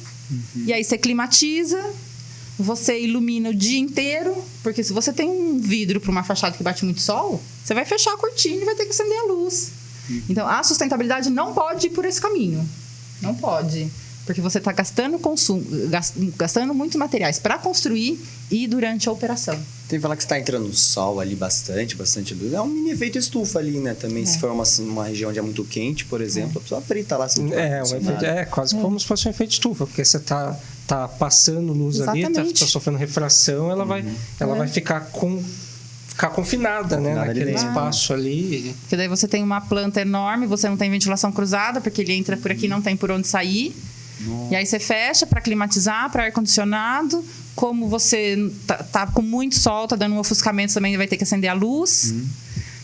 E aí você climatiza, você ilumina o dia inteiro, porque se você tem um vidro para uma fachada que bate muito sol, você vai fechar a cortina e vai ter que acender a luz. Então, a sustentabilidade não pode ir por esse caminho. Não pode. Porque você está gastando muitos materiais para construir e durante a operação. Tem que falar que está entrando sol ali bastante luz. É um mini efeito estufa ali, né? Também, se for uma região onde é muito quente, por exemplo, a pessoa frita lá. Quase como se fosse um efeito estufa, porque você tá passando luz ali, tá sofrendo refração, ela vai ficar confinada, né? Naquele espaço ali. Porque daí você tem uma planta enorme, você não tem ventilação cruzada, porque ele entra por aqui e não tem por onde sair. E aí você fecha para climatizar, para ar-condicionado. Como você tá com muito sol, tá dando um ofuscamento, também vai ter que acender a luz.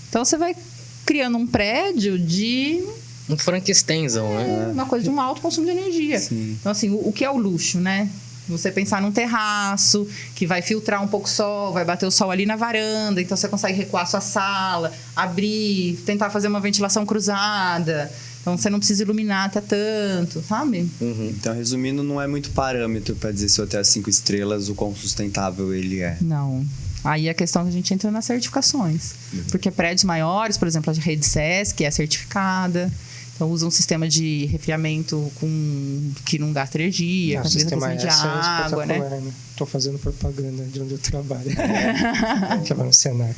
Então você vai criando um prédio de... Um Frankensteinzão, né? Uma coisa de um alto consumo de energia. Sim. Então, assim, o que é o luxo, né? Você pensar num terraço, que vai filtrar um pouco o sol, vai bater o sol ali na varanda, então você consegue recuar a sua sala, abrir, tentar fazer uma ventilação cruzada. Então, você não precisa iluminar até tanto, sabe? Então, resumindo, não é muito parâmetro para dizer se o hotel 5 estrelas, o quão sustentável ele é. Não. Aí a questão que a gente entra nas certificações. Porque prédios maiores, por exemplo, a rede SESC é certificada. Então, usa um sistema de resfriamento que não gasta energia, com sistema de água, né? Estou fazendo propaganda de onde eu trabalho. Que é no Senac.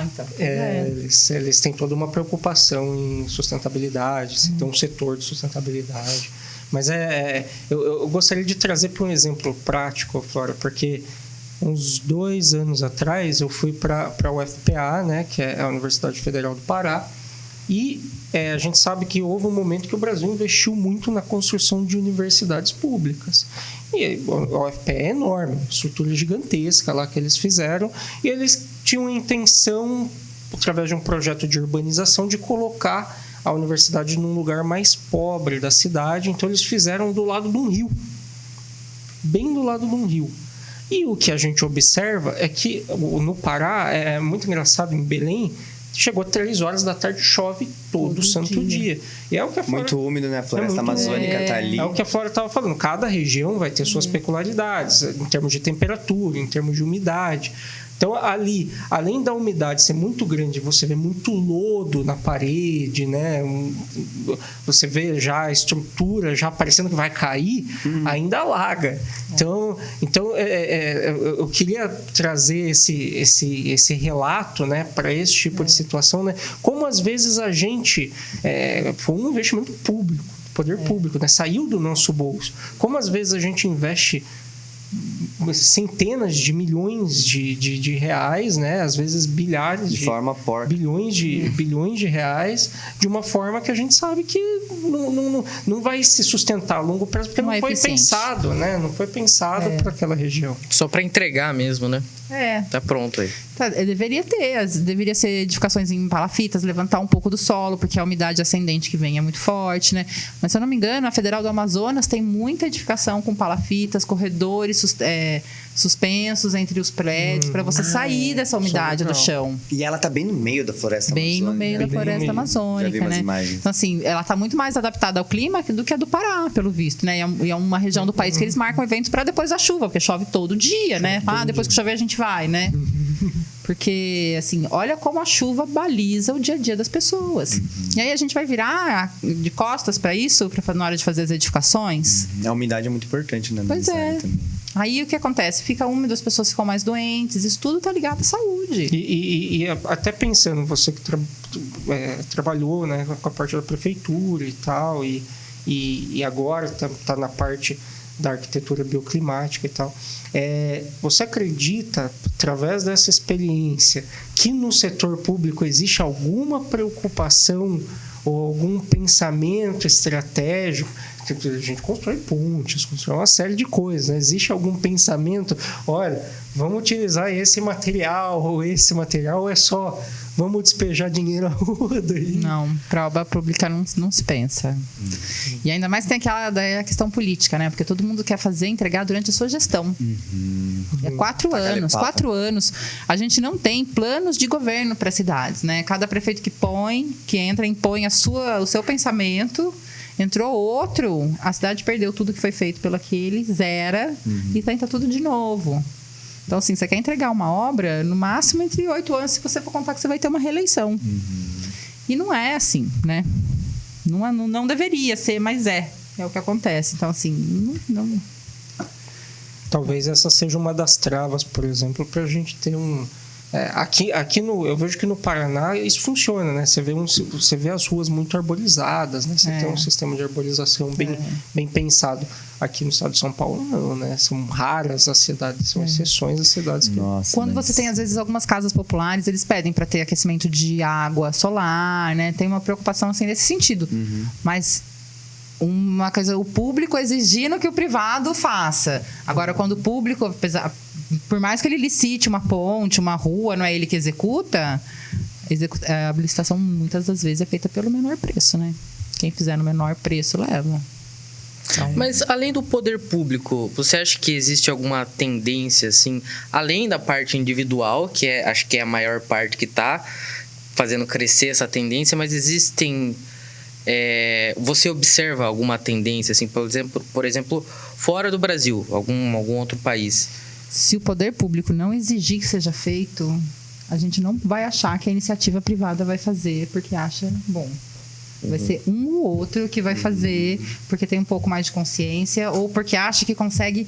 Então. Eles têm toda uma preocupação em sustentabilidade, tem um setor de sustentabilidade. Mas eu gostaria de trazer para um exemplo prático, Flora, porque uns 2 anos atrás, eu fui para a UFPA, né, que é a Universidade Federal do Pará, e a gente sabe que houve um momento que o Brasil investiu muito na construção de universidades públicas. E a UFPA é enorme, estrutura gigantesca lá que eles fizeram, e eles tinham a intenção, através de um projeto de urbanização, de colocar a universidade num lugar mais pobre da cidade. Então eles fizeram do lado de um rio, bem do lado de um rio. E o que a gente observa é que no Pará, é muito engraçado, em Belém, chegou 3 horas da tarde, chove todo santo dia. E é o que a Flora... Muito úmido, né? A floresta amazônica tá ali. É o que a Flora estava falando. Cada região vai ter suas peculiaridades, em termos de temperatura, em termos de umidade. Então, ali, além da umidade ser muito grande, você vê muito lodo na parede, né? Você vê já a estrutura já parecendo que vai cair, ainda alaga. Então eu queria trazer esse relato, né, para esse tipo de situação, né? Como às vezes a gente foi um investimento público, poder público, né? Saiu do nosso bolso. Como às vezes a gente investe centenas de milhões de reais, né? Às vezes bilhares de forma porca. bilhões de reais, de uma forma que a gente sabe que não vai se sustentar a longo prazo, porque não foi pensado, né? Não foi pensado para aquela região. Só para entregar mesmo, né? Tá pronto aí. Deveria ser edificações em palafitas, levantar um pouco do solo, porque a umidade ascendente que vem é muito forte, né? Mas, se eu não me engano, a Federal do Amazonas tem muita edificação com palafitas, corredores suspensos entre os prédios, para você sair dessa umidade do chão. E ela tá bem no meio da floresta amazônica. Bem no meio da floresta amazônica, né? Imagens. Então, assim, ela tá muito mais adaptada ao clima do que a do Pará, pelo visto, né? E é uma região do país que eles marcam eventos para depois da chuva, porque chove todo dia, né? Depois que chover a gente vai, né? Porque, assim, olha como a chuva baliza o dia a dia das pessoas. E aí a gente vai virar de costas para isso, na hora de fazer as edificações. A umidade é muito importante, né? Pois é. Também. Aí o que acontece? Fica úmido, as pessoas ficam mais doentes. Isso tudo tá ligado à saúde. E até pensando, você que trabalhou, né, com a parte da prefeitura e tal, e agora tá na parte da arquitetura bioclimática e tal. Você acredita, através dessa experiência, que no setor público existe alguma preocupação ou algum pensamento estratégico? A gente constrói pontes, constrói uma série de coisas, né? Existe algum pensamento, olha, vamos utilizar esse material, ou é só vamos despejar dinheiro a rodo aí? Não, para obra pública não se pensa. E ainda mais tem aquela questão política, né? Porque todo mundo quer entregar durante a sua gestão. É 4 anos. 4 anos. A gente não tem planos de governo para cidades, né? Cada prefeito que entra, impõe o seu pensamento. Entrou outro, a cidade perdeu tudo que foi feito pelo aquele, zera e tenta tudo de novo. Então, assim, você quer entregar uma obra, no máximo entre 8 anos, se você for contar que você vai ter uma reeleição. E não é assim, né? Não deveria ser, mas é o que acontece. Então, assim, não... Talvez essa seja uma das travas, por exemplo, para a gente ter um... eu vejo que no Paraná isso funciona, né? Você vê as ruas muito arborizadas, né? Você tem um sistema de arborização bem pensado. Aqui no estado de São Paulo, não, né? São raras as cidades, são exceções as cidades que... Quando você tem, às vezes, algumas casas populares, eles pedem para ter aquecimento de água solar, né? Tem uma preocupação, assim, nesse sentido. Mas... uma coisa, o público exigindo que o privado faça. Agora, quando o público, por mais que ele licite uma ponte, uma rua, não é ele que executa, a licitação muitas das vezes é feita pelo menor preço, né? Quem fizer no menor preço leva. Então... Mas além do poder público, você acha que existe alguma tendência, assim, além da parte individual, que acho que é a maior parte que está fazendo crescer essa tendência, mas existem... você observa alguma tendência, assim, por exemplo, fora do Brasil, algum outro país? Se o poder público não exigir que seja feito, a gente não vai achar que a iniciativa privada vai fazer porque acha bom. Vai ser um ou outro que vai fazer porque tem um pouco mais de consciência ou porque acha que consegue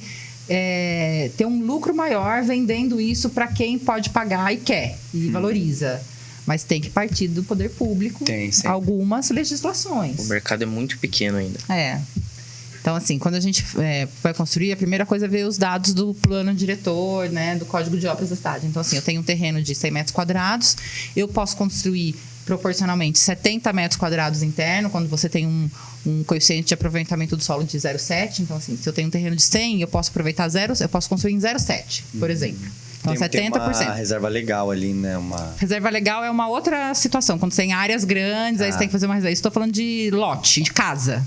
ter um lucro maior vendendo isso para quem pode pagar e quer e valoriza. Mas tem que partir do poder público algumas legislações. O mercado é muito pequeno ainda. Então, assim, quando a gente vai construir, a primeira coisa é ver os dados do plano diretor, né, do Código de Obras da cidade. Então, assim, eu tenho um terreno de 100 metros quadrados, eu posso construir proporcionalmente 70 metros quadrados interno, quando você tem um coeficiente de aproveitamento do solo de 0,7. Então, assim, se eu tenho um terreno de 100, eu posso aproveitar eu posso construir em 0,7, por exemplo. Então, tem 70%. uma reserva legal ali, né? Reserva legal é uma outra situação. Quando você tem áreas grandes, aí você tem que fazer uma reserva. Estou falando de lote, de casa.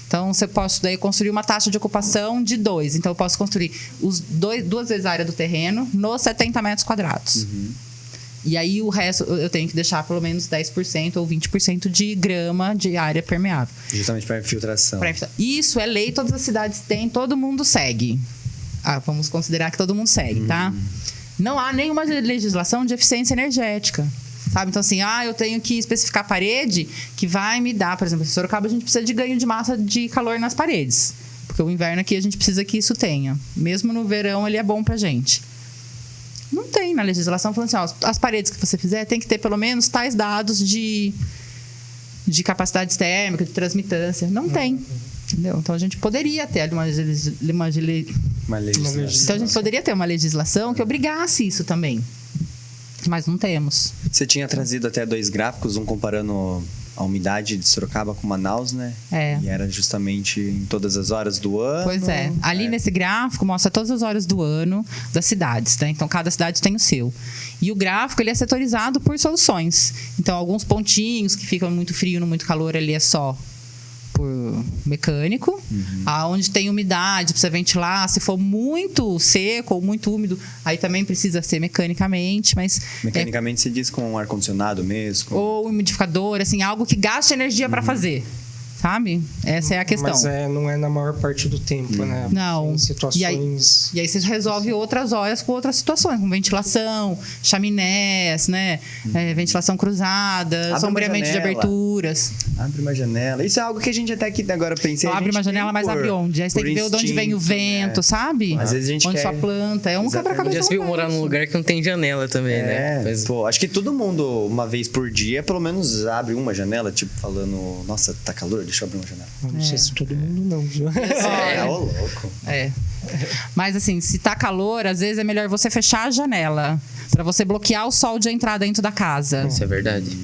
Então, você posso daí construir uma taxa de ocupação de 2. Então, eu posso construir duas vezes a área do terreno nos 70 metros quadrados. E aí, o resto, eu tenho que deixar pelo menos 10% ou 20% de grama de área permeável. Justamente para infiltração. Isso é lei, todas as cidades têm, todo mundo segue. Vamos considerar que todo mundo segue, tá? Não há nenhuma legislação de eficiência energética, sabe? Então, assim, eu tenho que especificar a parede que vai me dar, por exemplo, em Sorocaba a gente precisa de ganho de massa de calor nas paredes, porque o inverno aqui a gente precisa que isso tenha. Mesmo no verão ele é bom pra gente. Não tem na legislação falando assim, as paredes que você fizer tem que ter pelo menos tais dados de capacidade térmica, de transmitância. Não tem. Entendeu? Então a gente poderia ter uma legislação. Então a gente poderia ter uma legislação que obrigasse isso também. Mas não temos. Você tinha trazido até 2 gráficos, um comparando a umidade de Sorocaba com Manaus, né? E era justamente em todas as horas do ano. Pois é. Ali nesse gráfico mostra todas as horas do ano das cidades, né? Então cada cidade tem o seu. E o gráfico ele é setorizado por soluções. Então alguns pontinhos que ficam muito frio, muito calor, ali é só por mecânico. Aonde tem umidade, precisa ventilar. Se for muito seco ou muito úmido, aí também precisa ser mecanicamente. Mas mecanicamente se diz com ar-condicionado mesmo? Ou umidificador, assim, algo que gaste energia para fazer. Sabe? Essa é a questão. Mas não é na maior parte do tempo, né? Não. Em situações... E aí você resolve outras horas com outras situações, com ventilação, chaminés, né? Ventilação cruzada, sombreamento de aberturas. Abre uma janela. Isso é algo que a gente até aqui agora pensei. Abre uma janela, mas abre onde? Aí você tem que ver de onde vem o vento, sabe? Às vezes a gente onde quer... sua planta. É um quebra-cabeça. Já se viu morar num lugar que não tem janela também, né? Pô, acho que todo mundo, uma vez por dia, pelo menos abre uma janela, tipo, falando, nossa, tá calor, deixa eu abrir uma janela. Não sei se todo mundo não, viu? Ô, louco. Mas assim, se tá calor, às vezes é melhor você fechar a janela pra você bloquear o sol de entrar dentro da casa. Isso é verdade.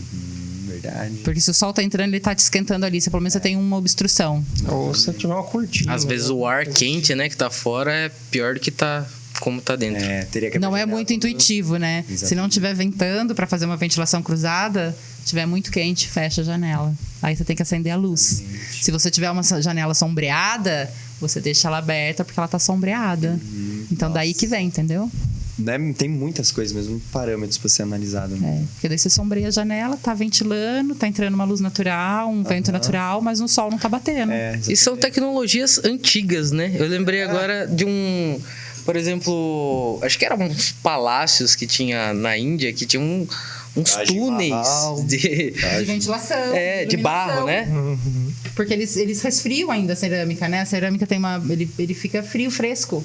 Verdade. Porque se o sol tá entrando, ele tá te esquentando ali. Você pelo menos você tem uma obstrução. Ou se tiver uma cortina. Às vezes o ar quente, né, que tá fora é pior do que tá como tá dentro. Teria que não é muito intuitivo, né? Exatamente. Se não tiver ventando para fazer uma ventilação cruzada, tiver muito quente, fecha a janela. Aí você tem que acender a luz. Se você tiver uma janela sombreada, você deixa ela aberta porque ela tá sombreada. Então daí que vem, entendeu? Tem muitas coisas mesmo, parâmetros para ser analisado. Né? Porque daí você sombreia a janela, tá ventilando, tá entrando uma luz natural, um vento natural, mas o sol não tá batendo. E são tecnologias antigas, né? Eu lembrei agora de por exemplo, acho que eram uns palácios que tinha na Índia, que tinha uns túneis de ventilação. De barro, né? Porque eles resfriam ainda a cerâmica, né? A cerâmica tem ele fica frio, fresco.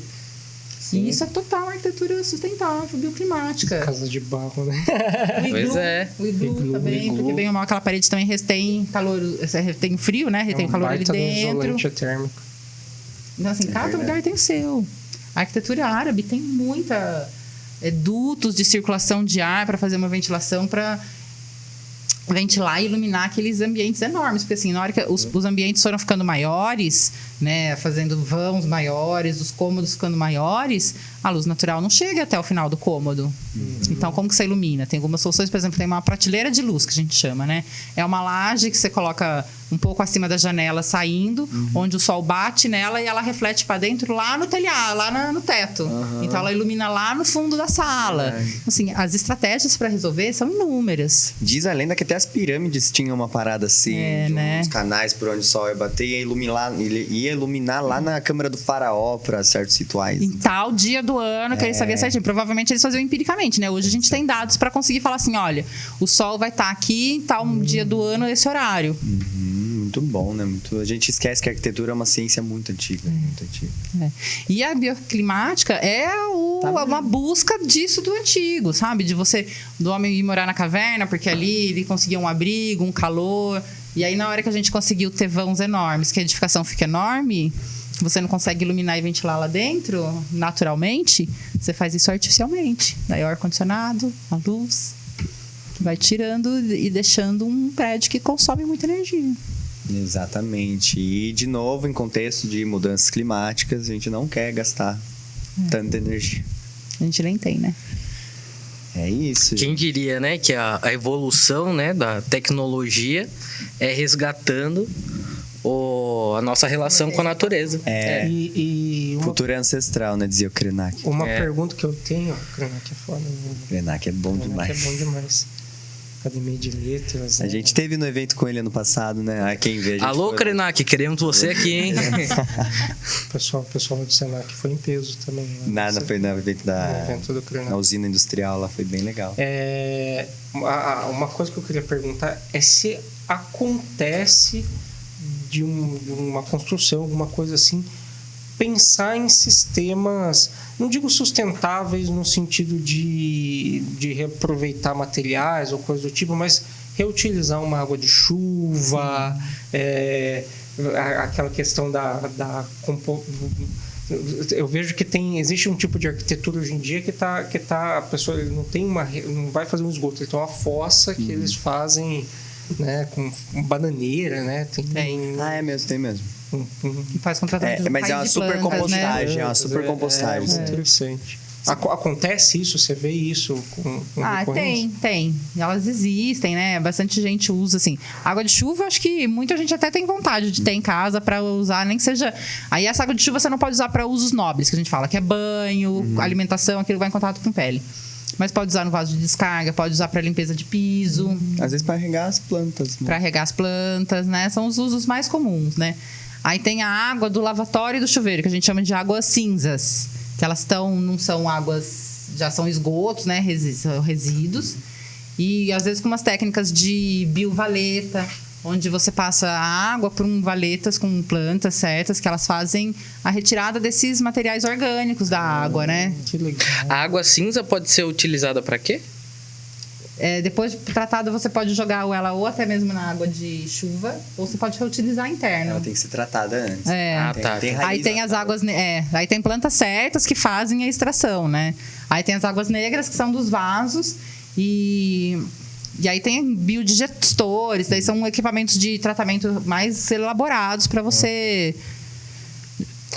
Sim. E isso é total arquitetura sustentável, bioclimática. Casa de barro, né? Pois é. O iglu também, porque bem ou mal aquela parede também retém calor, retém frio, né? Retém calor ali dentro. Isolante térmico. Então, assim, cada lugar tem o seu. A arquitetura árabe tem muita dutos de circulação de ar para fazer uma ventilação para ventilar e iluminar aqueles ambientes enormes, porque assim, na hora que os ambientes foram ficando maiores, né, fazendo vãos maiores, os cômodos ficando maiores, a luz natural não chega até o final do cômodo. Então, como que você ilumina? Tem algumas soluções, por exemplo, tem uma prateleira de luz que a gente chama, né? É uma laje que você coloca um pouco acima da janela saindo, onde o sol bate nela e ela reflete para dentro lá no telhado, lá no teto. Então, ela ilumina lá no fundo da sala. Assim, as estratégias para resolver são inúmeras. Diz a lenda que até as pirâmides tinham uma parada assim, né? uns canais por onde o sol ia bater e ia iluminar lá na câmara do faraó para certos rituais. Em tal dia do ano que eles sabiam certinho. Provavelmente eles faziam empiricamente, né? Hoje a gente tem dados para conseguir falar assim, olha, o sol vai estar aqui em tal dia do ano, nesse horário. Muito bom, né? A gente esquece que a arquitetura é uma ciência muito antiga. Muito antiga. E a bioclimática é uma busca disso do antigo, sabe? Do homem ir morar na caverna, porque ali ele conseguia um abrigo, um calor. E aí, na hora que a gente conseguiu ter vãos enormes, que a edificação fica enorme, você não consegue iluminar e ventilar lá dentro, naturalmente, você faz isso artificialmente. Daí o ar-condicionado, a luz, vai tirando e deixando um prédio que consome muita energia. Exatamente. E, de novo, em contexto de mudanças climáticas, a gente não quer gastar tanta energia. A gente nem tem, né? É isso. Quem diria, né, que a evolução, né, da tecnologia é resgatando a nossa relação com a natureza. E uma, Futuro é ancestral, né? Dizia o Krenak. uma pergunta que eu tenho... Krenak é foda. Krenak é bom demais. É bom demais. Academia de Letras. A gente teve no evento com ele ano passado, né? Quem vê, a gente Alô, foi... Krenak, queremos você aqui, hein? O pessoal do Senac foi em peso também. Né? Nada, foi no evento No evento do Krenak. na usina industrial lá, foi bem legal. Uma coisa que eu queria perguntar é se acontece de uma construção, alguma coisa assim, pensar em sistemas, não digo sustentáveis no sentido de reaproveitar materiais ou coisa do tipo, mas reutilizar uma água de chuva, aquela questão eu vejo que existe um tipo de arquitetura hoje em dia que a pessoa não vai fazer um esgoto, ele tem uma fossa que eles fazem, né, com bananeira, né? É mesmo, tem mesmo. Que faz com tratamento mas é uma super compostagem, né? é uma super compostagem. É interessante. Acontece isso? Você vê isso com recorrência? Tem. Elas existem, né? Bastante gente usa, assim. Água de chuva, acho que muita gente até tem vontade de ter em casa para usar, nem que seja... Aí essa água de chuva você não pode usar para usos nobres, que a gente fala, que é banho, alimentação, aquilo vai em contato com pele. Mas pode usar no vaso de descarga, pode usar para limpeza de piso. Às vezes para regar as plantas. Né? Para regar as plantas, né? São os usos mais comuns, né? Aí tem a água do lavatório e do chuveiro, que a gente chama de águas cinzas. Que elas não são águas, já são esgotos, né? Resíduos. E às vezes com umas técnicas de biovaleta, onde você passa a água por valetas com plantas certas, que elas fazem a retirada desses materiais orgânicos da água, né? Que legal. A água cinza pode ser utilizada para quê? Depois de tratada, você pode jogar ela ou até mesmo na água de chuva, ou você pode reutilizar interno. Ela tem que ser tratada antes. Tem raiz, aí tem as águas... aí tem plantas certas que fazem a extração, né? Aí tem as águas negras, que são dos vasos, e aí tem biodigestores, daí são equipamentos de tratamento mais elaborados para você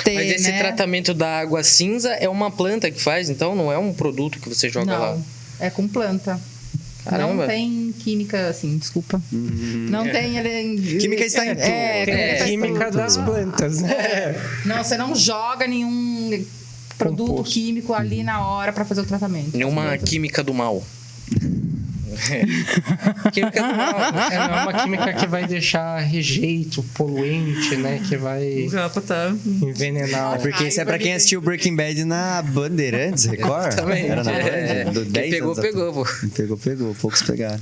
ter, Mas esse né? tratamento da água cinza é uma planta que faz, então? Não é um produto que você joga lá? Não, é com planta. Caramba. Não tem química, assim, desculpa. Não tem... Química está em tudo. Tem a química das plantas, né? Não, você não joga nenhum produto químico ali na hora para fazer o tratamento. Nenhuma química do mal. Química do mal. É uma química que vai deixar rejeito, poluente, né? Que vai envenenar. Porque isso é pra quem assistiu Breaking Bad na Bandeirantes, Record? Exatamente. Era na Band? Do 10 pegou, anos pegou, pô. Pegou. Poucos pegaram.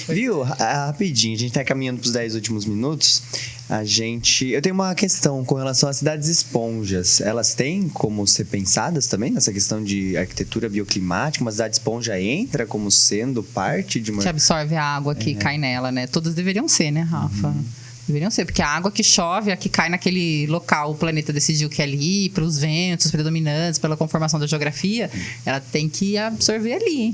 Viu? Rapidinho, a gente tá caminhando pros 10 últimos minutos. Eu tenho uma questão com relação às cidades esponjas. Elas têm como ser pensadas também nessa questão de arquitetura bioclimática? Uma cidade esponja entra como sendo parte de uma... Que absorve a água que cai nela, né? Todas deveriam ser, né, Rafa? Deveriam ser, porque a água que chove, a que cai naquele local, o planeta decidiu que é ali, pelos ventos predominantes, pela conformação da geografia, ela tem que absorver ali.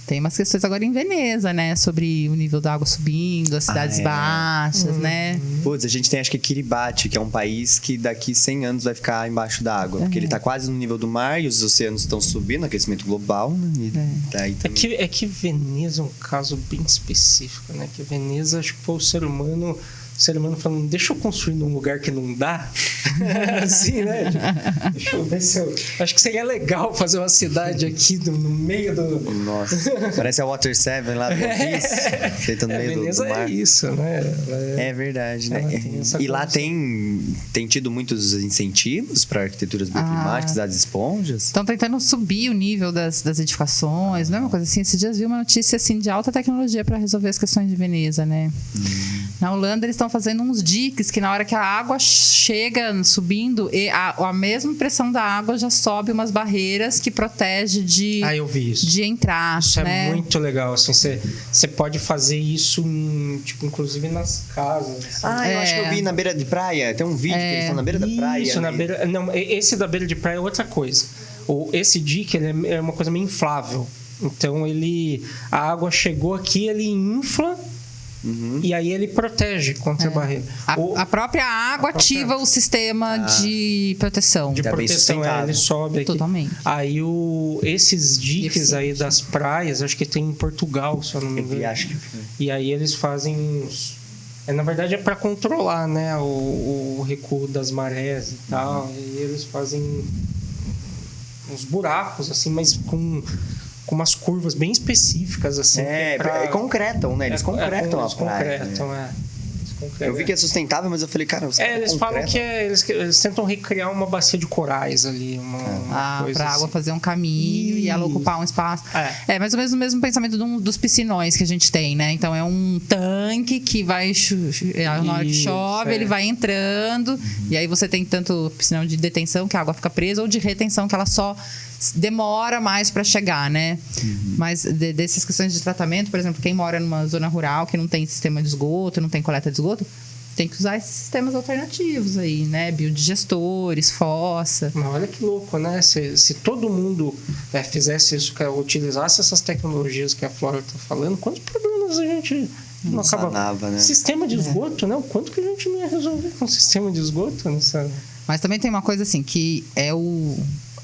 Tem umas questões agora em Veneza, né? Sobre o nível da água subindo, as cidades baixas, né? Putz, a gente tem acho que Kiribati, que é um país que daqui 100 anos vai ficar embaixo da água. Porque ele tá quase no nível do mar e os oceanos estão subindo, aquecimento global, né? E daí também... É que Veneza é um caso bem específico, né? Que Veneza, acho que foi o ser humano falando, deixa eu construir num lugar que não dá. Assim, né? Deixa eu ver se eu... Acho que seria legal fazer uma cidade aqui no meio do... Nossa, parece a Water 7 lá do Office, feita no meio Veneza do mar. É isso, né? É verdade, né? E lá tem tido muitos incentivos para arquiteturas bioclimáticas, cidades esponjas? Estão tentando subir o nível das edificações, não é uma coisa assim? Esses dias vi uma notícia assim, de alta tecnologia para resolver as questões de Veneza, né? Na Holanda, eles estão estão fazendo uns diques que na hora que a água chega subindo, a mesma pressão da água já sobe umas barreiras que protege eu vi isso. de entrar. Isso né? é muito legal, assim, você pode fazer isso, tipo, inclusive nas casas. Assim. Eu acho que eu vi na beira de praia. Tem um vídeo que eles estão na beira da praia. Isso, na beira... Não, esse da beira de praia é outra coisa. Esse dique, ele é uma coisa meio inflável. Então, a água chegou aqui, ele infla... E aí ele protege contra a barreira. A própria água ativa o sistema de proteção. De proteção, ele sobe aqui. Totalmente. Aí esses diques aí das praias, acho que tem em Portugal, se eu não me engano. E aí eles fazem uns... na verdade é para controlar, né, o recuo das marés e tal. E aí eles fazem uns buracos, assim, mas com umas curvas bem específicas, assim. Concretam, né? Eles concretam a praia. Concretam. Eu vi que é sustentável, mas eu falei, cara, eles falam que eles tentam recriar uma bacia de corais ali, uma coisa pra água assim. Fazer um caminho e ela ocupar um espaço. É mais ou menos o mesmo pensamento dos piscinões que a gente tem, né? Então é um tanque que vai na hora que chove, ele vai entrando, e aí você tem tanto piscinão de detenção que a água fica presa, ou de retenção que ela só demora mais para chegar, né? Mas dessas questões de tratamento, por exemplo, quem mora numa zona rural que não tem sistema de esgoto, não tem coleta de esgoto, tem que usar esses sistemas alternativos aí, né? Biodigestores, fossa. Mas olha que louco, né? Se todo mundo fizesse isso, utilizasse essas tecnologias que a Flora está falando, quantos problemas a gente não acaba... né? Sistema de esgoto, né? O quanto que a gente não ia resolver com o sistema de esgoto? Nessa... Mas também tem uma coisa assim, que é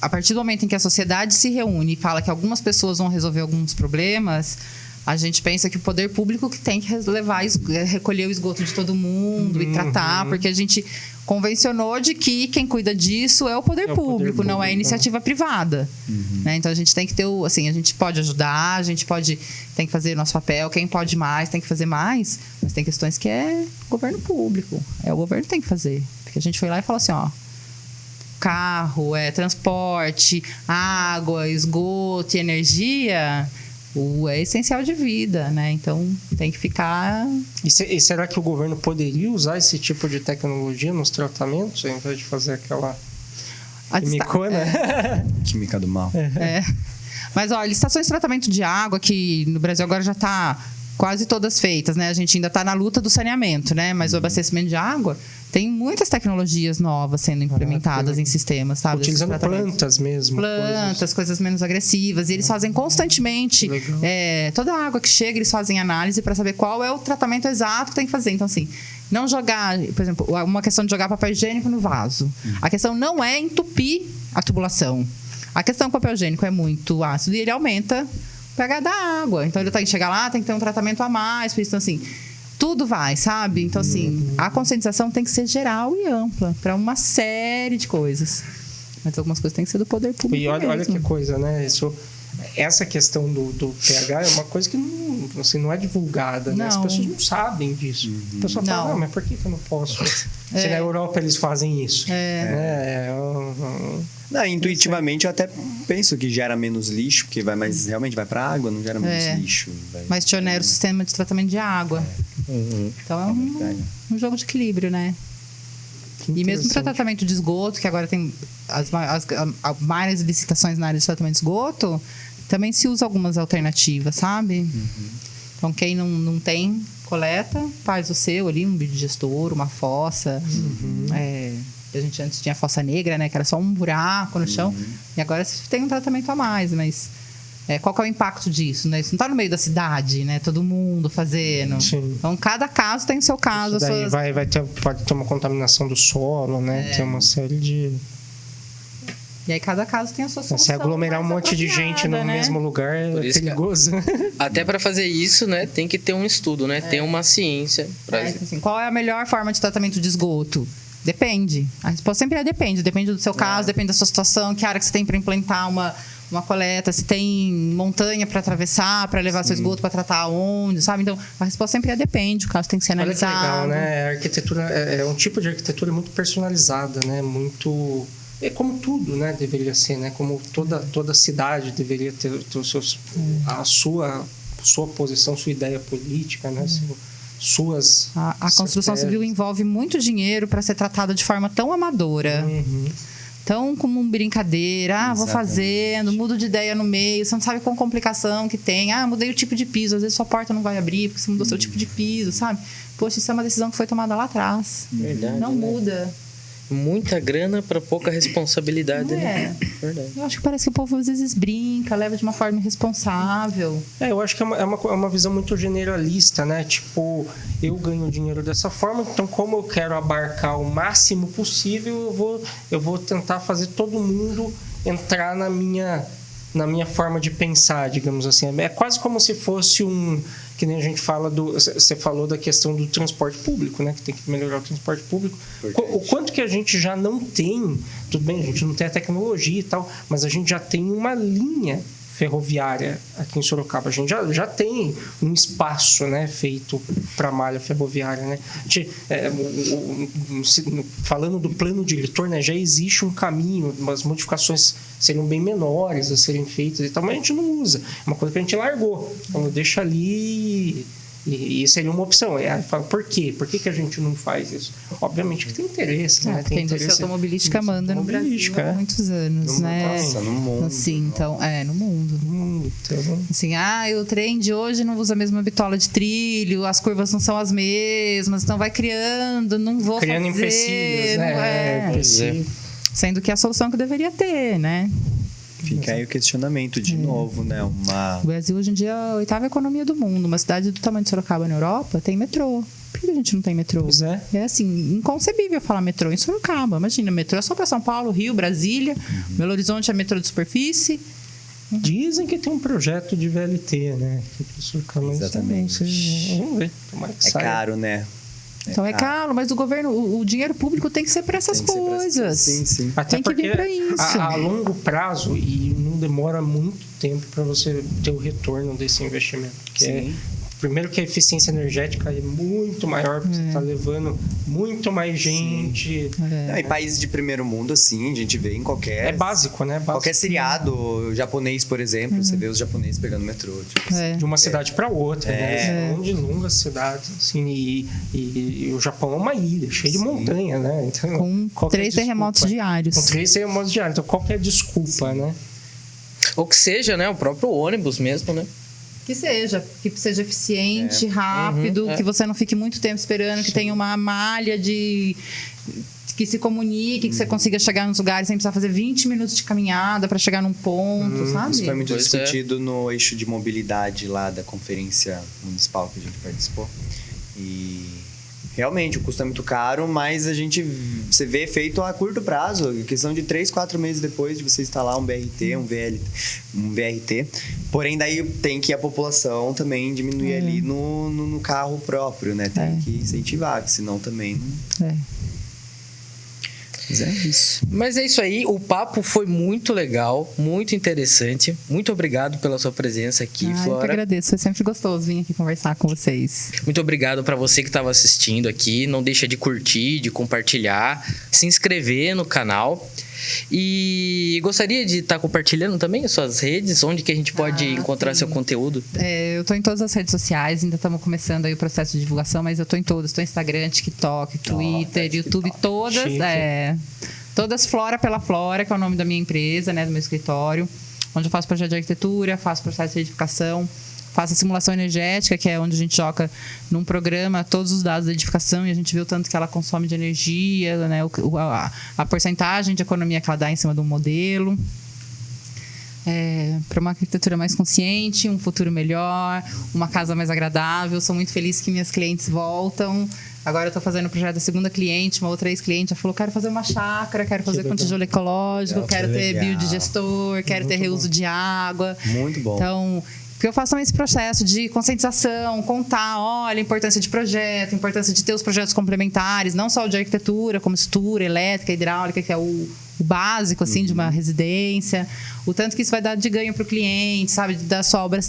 a partir do momento em que a sociedade se reúne e fala que algumas pessoas vão resolver alguns problemas, a gente pensa que o poder público que tem que recolher o esgoto de todo mundo e tratar, porque a gente convencionou de que quem cuida disso é o poder público, não é a iniciativa privada. Né? Então a gente tem que ter assim, a gente pode ajudar, tem que fazer nosso papel, quem pode mais tem que fazer mais, mas tem questões que é governo público, o governo tem que fazer. Porque a gente foi lá e falou assim, carro, transporte, água, esgoto e energia, é essencial de vida, né? Então tem que ficar... E será que o governo poderia usar esse tipo de tecnologia nos tratamentos, ao invés de fazer aquela quimicona? Química do mal. Mas, olha, estações de tratamento de água, que no Brasil agora já está quase todas feitas, né? A gente ainda está na luta do saneamento, né? Mas o abastecimento de água... Tem muitas tecnologias novas sendo implementadas em sistemas, sabe? Utilizando plantas mesmo. Coisas menos agressivas. E eles fazem constantemente... toda a água que chega, eles fazem análise para saber qual é o tratamento exato que tem que fazer. Então, assim, não jogar... Por exemplo, uma questão de jogar papel higiênico no vaso. A questão não é entupir a tubulação. A questão com o papel higiênico é muito ácido e ele aumenta o pH da água. Então, ele tem que chegar lá, tem que ter um tratamento a mais. Por isso, então, assim... Tudo vai, sabe? Então, assim, a conscientização tem que ser geral e ampla para uma série de coisas. Mas algumas coisas têm que ser do poder público. E olha que coisa, né? Essa questão do pH é uma coisa que não é divulgada, né? As pessoas não sabem disso. A pessoa fala, mas por que eu não posso? Se na Europa eles fazem isso. Não, intuitivamente eu até penso que gera menos lixo, porque realmente vai para água, não gera menos lixo. Mas te onera o sistema de tratamento de água. Então é um jogo de equilíbrio, né? E mesmo para tratamento de esgoto, que agora tem as várias licitações na área de tratamento de esgoto, também se usa algumas alternativas, sabe? Então quem não tem coleta, faz o seu ali, um biodigestor, uma fossa. A gente antes tinha fossa negra, né? Que era só um buraco no chão. E agora tem um tratamento a mais, mas... qual que é o impacto disso, né? Isso não está no meio da cidade, né? Todo mundo fazendo. Sim. Então, cada caso tem o seu caso. Isso daí pode ter uma contaminação do solo, né? Tem uma série de... E aí, cada caso tem a sua solução. Se aglomerar um monte de gente no mesmo lugar é perigoso. Até para fazer isso, né? Tem que ter um estudo, né? Tem uma ciência. Assim, qual é a melhor forma de tratamento de esgoto? Depende. A resposta sempre depende. Depende do seu caso, depende da sua situação, que área que você tem para implantar uma coleta, se tem montanha para atravessar, para levar seu esgoto para tratar onde, sabe? Então, a resposta sempre depende, o caso tem que ser analisado. Olha que legal, né? A arquitetura é um tipo de arquitetura muito personalizada, né? Muito... como tudo, né? Deveria ser, né? Como toda cidade deveria ter a sua posição, sua ideia política, né? suas... A construção civil envolve muito dinheiro para ser tratada de forma tão amadora. Tão como uma brincadeira. Vou fazendo, mudo de ideia no meio. Você não sabe qual complicação que tem. Mudei o tipo de piso. Às vezes sua porta não vai abrir porque você mudou seu tipo de piso, sabe? Poxa, isso é uma decisão que foi tomada lá atrás. Verdade, não muda. Muita grana para pouca responsabilidade, né? Verdade. Eu acho que parece que o povo às vezes brinca, leva de uma forma irresponsável. Eu acho que é uma visão muito generalista, né? Tipo, eu ganho dinheiro dessa forma, então como eu quero abarcar o máximo possível, eu vou tentar fazer todo mundo entrar na minha forma de pensar, digamos assim. É quase como se fosse que nem a gente fala você falou da questão do transporte público, né? Que tem que melhorar o transporte público. O quanto que a gente já não tem, tudo bem, a gente não tem a tecnologia e tal, mas a gente já tem uma linha ferroviária aqui em Sorocaba. A gente já tem um espaço, né, feito para malha ferroviária, né? Falando do plano diretor, né, já existe um caminho, umas modificações seriam bem menores a serem feitas e tal, mas a gente não usa. É uma coisa que a gente largou. Então, deixa ali e seria uma opção. Aí fala, por quê? Por que a gente não faz isso? Obviamente que tem interesse, né? Tem interesse. A automobilística manda no Brasil há muitos anos, né? Nossa, no mundo. Assim, então, no mundo. Então, assim, o trem de hoje não usa a mesma bitola de trilho, as curvas não são as mesmas, então vai criando, não vou criando fazer. Empecilhos, né? Empecilho. Sendo que é a solução que deveria ter, né? Fica aí o questionamento de novo, né? O Brasil hoje em dia é a 8ª economia do mundo. Uma cidade do tamanho de Sorocaba na Europa tem metrô. Por que a gente não tem metrô? Pois é. É assim, inconcebível falar metrô em Sorocaba. Imagina, metrô é só para São Paulo, Rio, Brasília. Belo Horizonte é metrô de superfície. Dizem que tem um projeto de VLT, né? Exatamente. Vamos ver. Tomara que é saia. caro, né? Então é caro, mas o governo, o dinheiro público tem que ser para essas coisas. Sim. Até tem que vir para isso. A longo prazo, e não demora muito tempo para você ter o retorno desse investimento. Primeiro que a eficiência energética é muito maior, porque você está levando muito mais gente. Não, em países de primeiro mundo, assim, a gente vê em qualquer... É básico, né? Qualquer seriado japonês, por exemplo, você vê os japoneses pegando metrô. Tipo, de uma cidade para outra, né? De longas cidades, assim, e o Japão é uma ilha, cheia de montanha, né? Então, com 3 terremotos diários. Com 3 terremotos diários. Então, qual que é a desculpa, né? Ou que seja, né? O próprio ônibus mesmo, né? Que seja eficiente, rápido, que você não fique muito tempo esperando, que tenha uma malha que se comunique, que você consiga chegar nos lugares sem precisar fazer 20 minutos de caminhada para chegar num ponto, sabe? Isso foi muito discutido no eixo de mobilidade lá da conferência municipal que a gente participou. E realmente o custo é muito caro, mas você vê efeito a curto prazo, questão de 3, 4 meses depois de você instalar um BRT, um VRT. Porém, daí tem que a população também diminuir ali no carro próprio, né? Tem que incentivar, porque senão também não... Mas é isso. Mas é isso aí, o papo foi muito legal, muito interessante. Muito obrigado pela sua presença aqui, Flora. Eu que agradeço, é sempre gostoso vir aqui conversar com vocês. Muito obrigado para você que estava assistindo aqui. Não deixa de curtir, de compartilhar, se inscrever no canal. E gostaria de estar compartilhando também as suas redes, onde que a gente pode encontrar seu conteúdo. Eu estou em todas as redes sociais, ainda estamos começando aí o processo de divulgação, mas eu estou em todas. Estou no Instagram, TikTok, Twitter, YouTube, todas. Todas Flora pela Flora, que é o nome da minha empresa, né, do meu escritório, onde eu faço projeto de arquitetura, faço processo de edificação, faço a simulação energética, que é onde a gente joga num programa todos os dados da edificação e a gente vê o tanto que ela consome de energia, né, a porcentagem de economia que ela dá em cima do modelo. Para uma arquitetura mais consciente, um futuro melhor, uma casa mais agradável. Sou muito feliz que minhas clientes voltam. Agora eu estou fazendo o projeto da segunda cliente, uma outra ex-cliente já falou, quero fazer uma chácara, quero fazer com tijolo ecológico, quero ter biodigestor, quero ter reuso de água. Muito bom. Então, porque eu faço também esse processo de conscientização, contar, olha, a importância de projeto, a importância de ter os projetos complementares, não só o de arquitetura, como estrutura, elétrica, hidráulica, que é o básico, assim, de uma residência. O tanto que isso vai dar de ganho para o cliente, sabe? Da sua obra.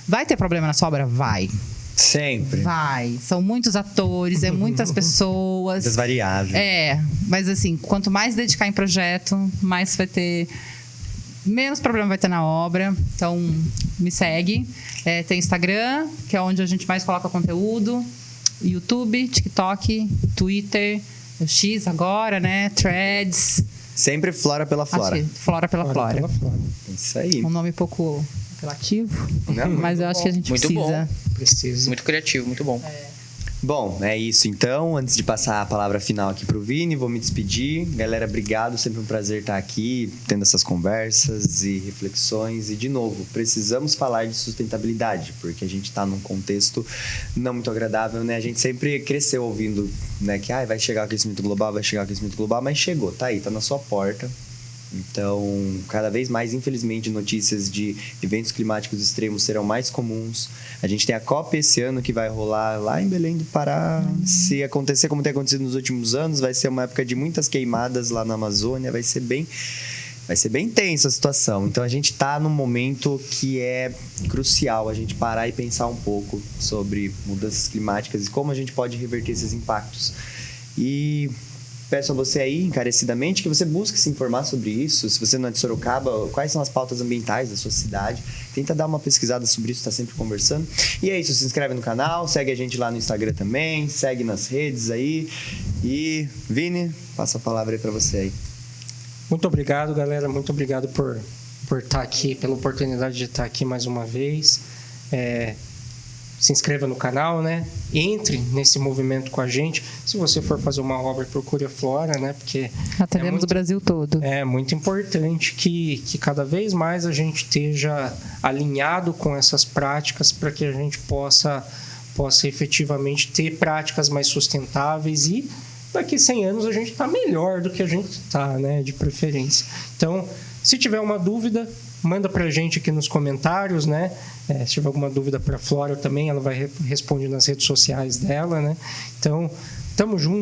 Vai ter problema na sua obra? Vai. Sempre. Vai. São muitos atores, muitas pessoas. Muitas variáveis. Mas assim, quanto mais dedicar em projeto, mais vai ter... menos problema vai ter na obra. Então, me segue. Tem Instagram, que é onde a gente mais coloca conteúdo. YouTube, TikTok, Twitter, o X agora, né? Threads. Sempre Flora pela Flora. Flora pela Flora. Isso aí. Um nome pouco apelativo, Não, mas eu acho que a gente muito precisa. Precisa. Muito criativo, muito bom. Bom, é isso então. Antes de passar a palavra final aqui pro Vini, vou me despedir. Galera, obrigado. Sempre um prazer estar aqui, tendo essas conversas e reflexões. E, de novo, precisamos falar de sustentabilidade, porque a gente está num contexto não muito agradável, né? A gente sempre cresceu ouvindo, né, que vai chegar o aquecimento global, mas chegou, tá aí, tá na sua porta. Então, cada vez mais, infelizmente, notícias de eventos climáticos extremos serão mais comuns. A gente tem a COP esse ano que vai rolar lá em Belém do Pará. Se acontecer como tem acontecido nos últimos anos, vai ser uma época de muitas queimadas lá na Amazônia. Vai ser bem tensa a situação. Então, a gente está num momento que é crucial a gente parar e pensar um pouco sobre mudanças climáticas e como a gente pode reverter esses impactos. E peço a você aí, encarecidamente, que você busque se informar sobre isso. Se você não é de Sorocaba, quais são as pautas ambientais da sua cidade? Tenta dar uma pesquisada sobre isso, está sempre conversando. E é isso, se inscreve no canal, segue a gente lá no Instagram também, segue nas redes aí. E, Vini, passa a palavra aí para você aí. Muito obrigado, galera. Muito obrigado por estar aqui, pela oportunidade de estar aqui mais uma vez. Se inscreva no canal, né? Entre nesse movimento com a gente. Se você for fazer uma obra, procure a Flora, né? Porque Atendemos o Brasil todo. É muito importante que cada vez mais a gente esteja alinhado com essas práticas para que a gente possa efetivamente ter práticas mais sustentáveis e daqui 100 anos a gente está melhor do que a gente está, né? De preferência. Então, se tiver uma dúvida, manda pra gente aqui nos comentários, né? Se tiver alguma dúvida para a Flora também, ela vai responder nas redes sociais dela, né? Então, tamo junto.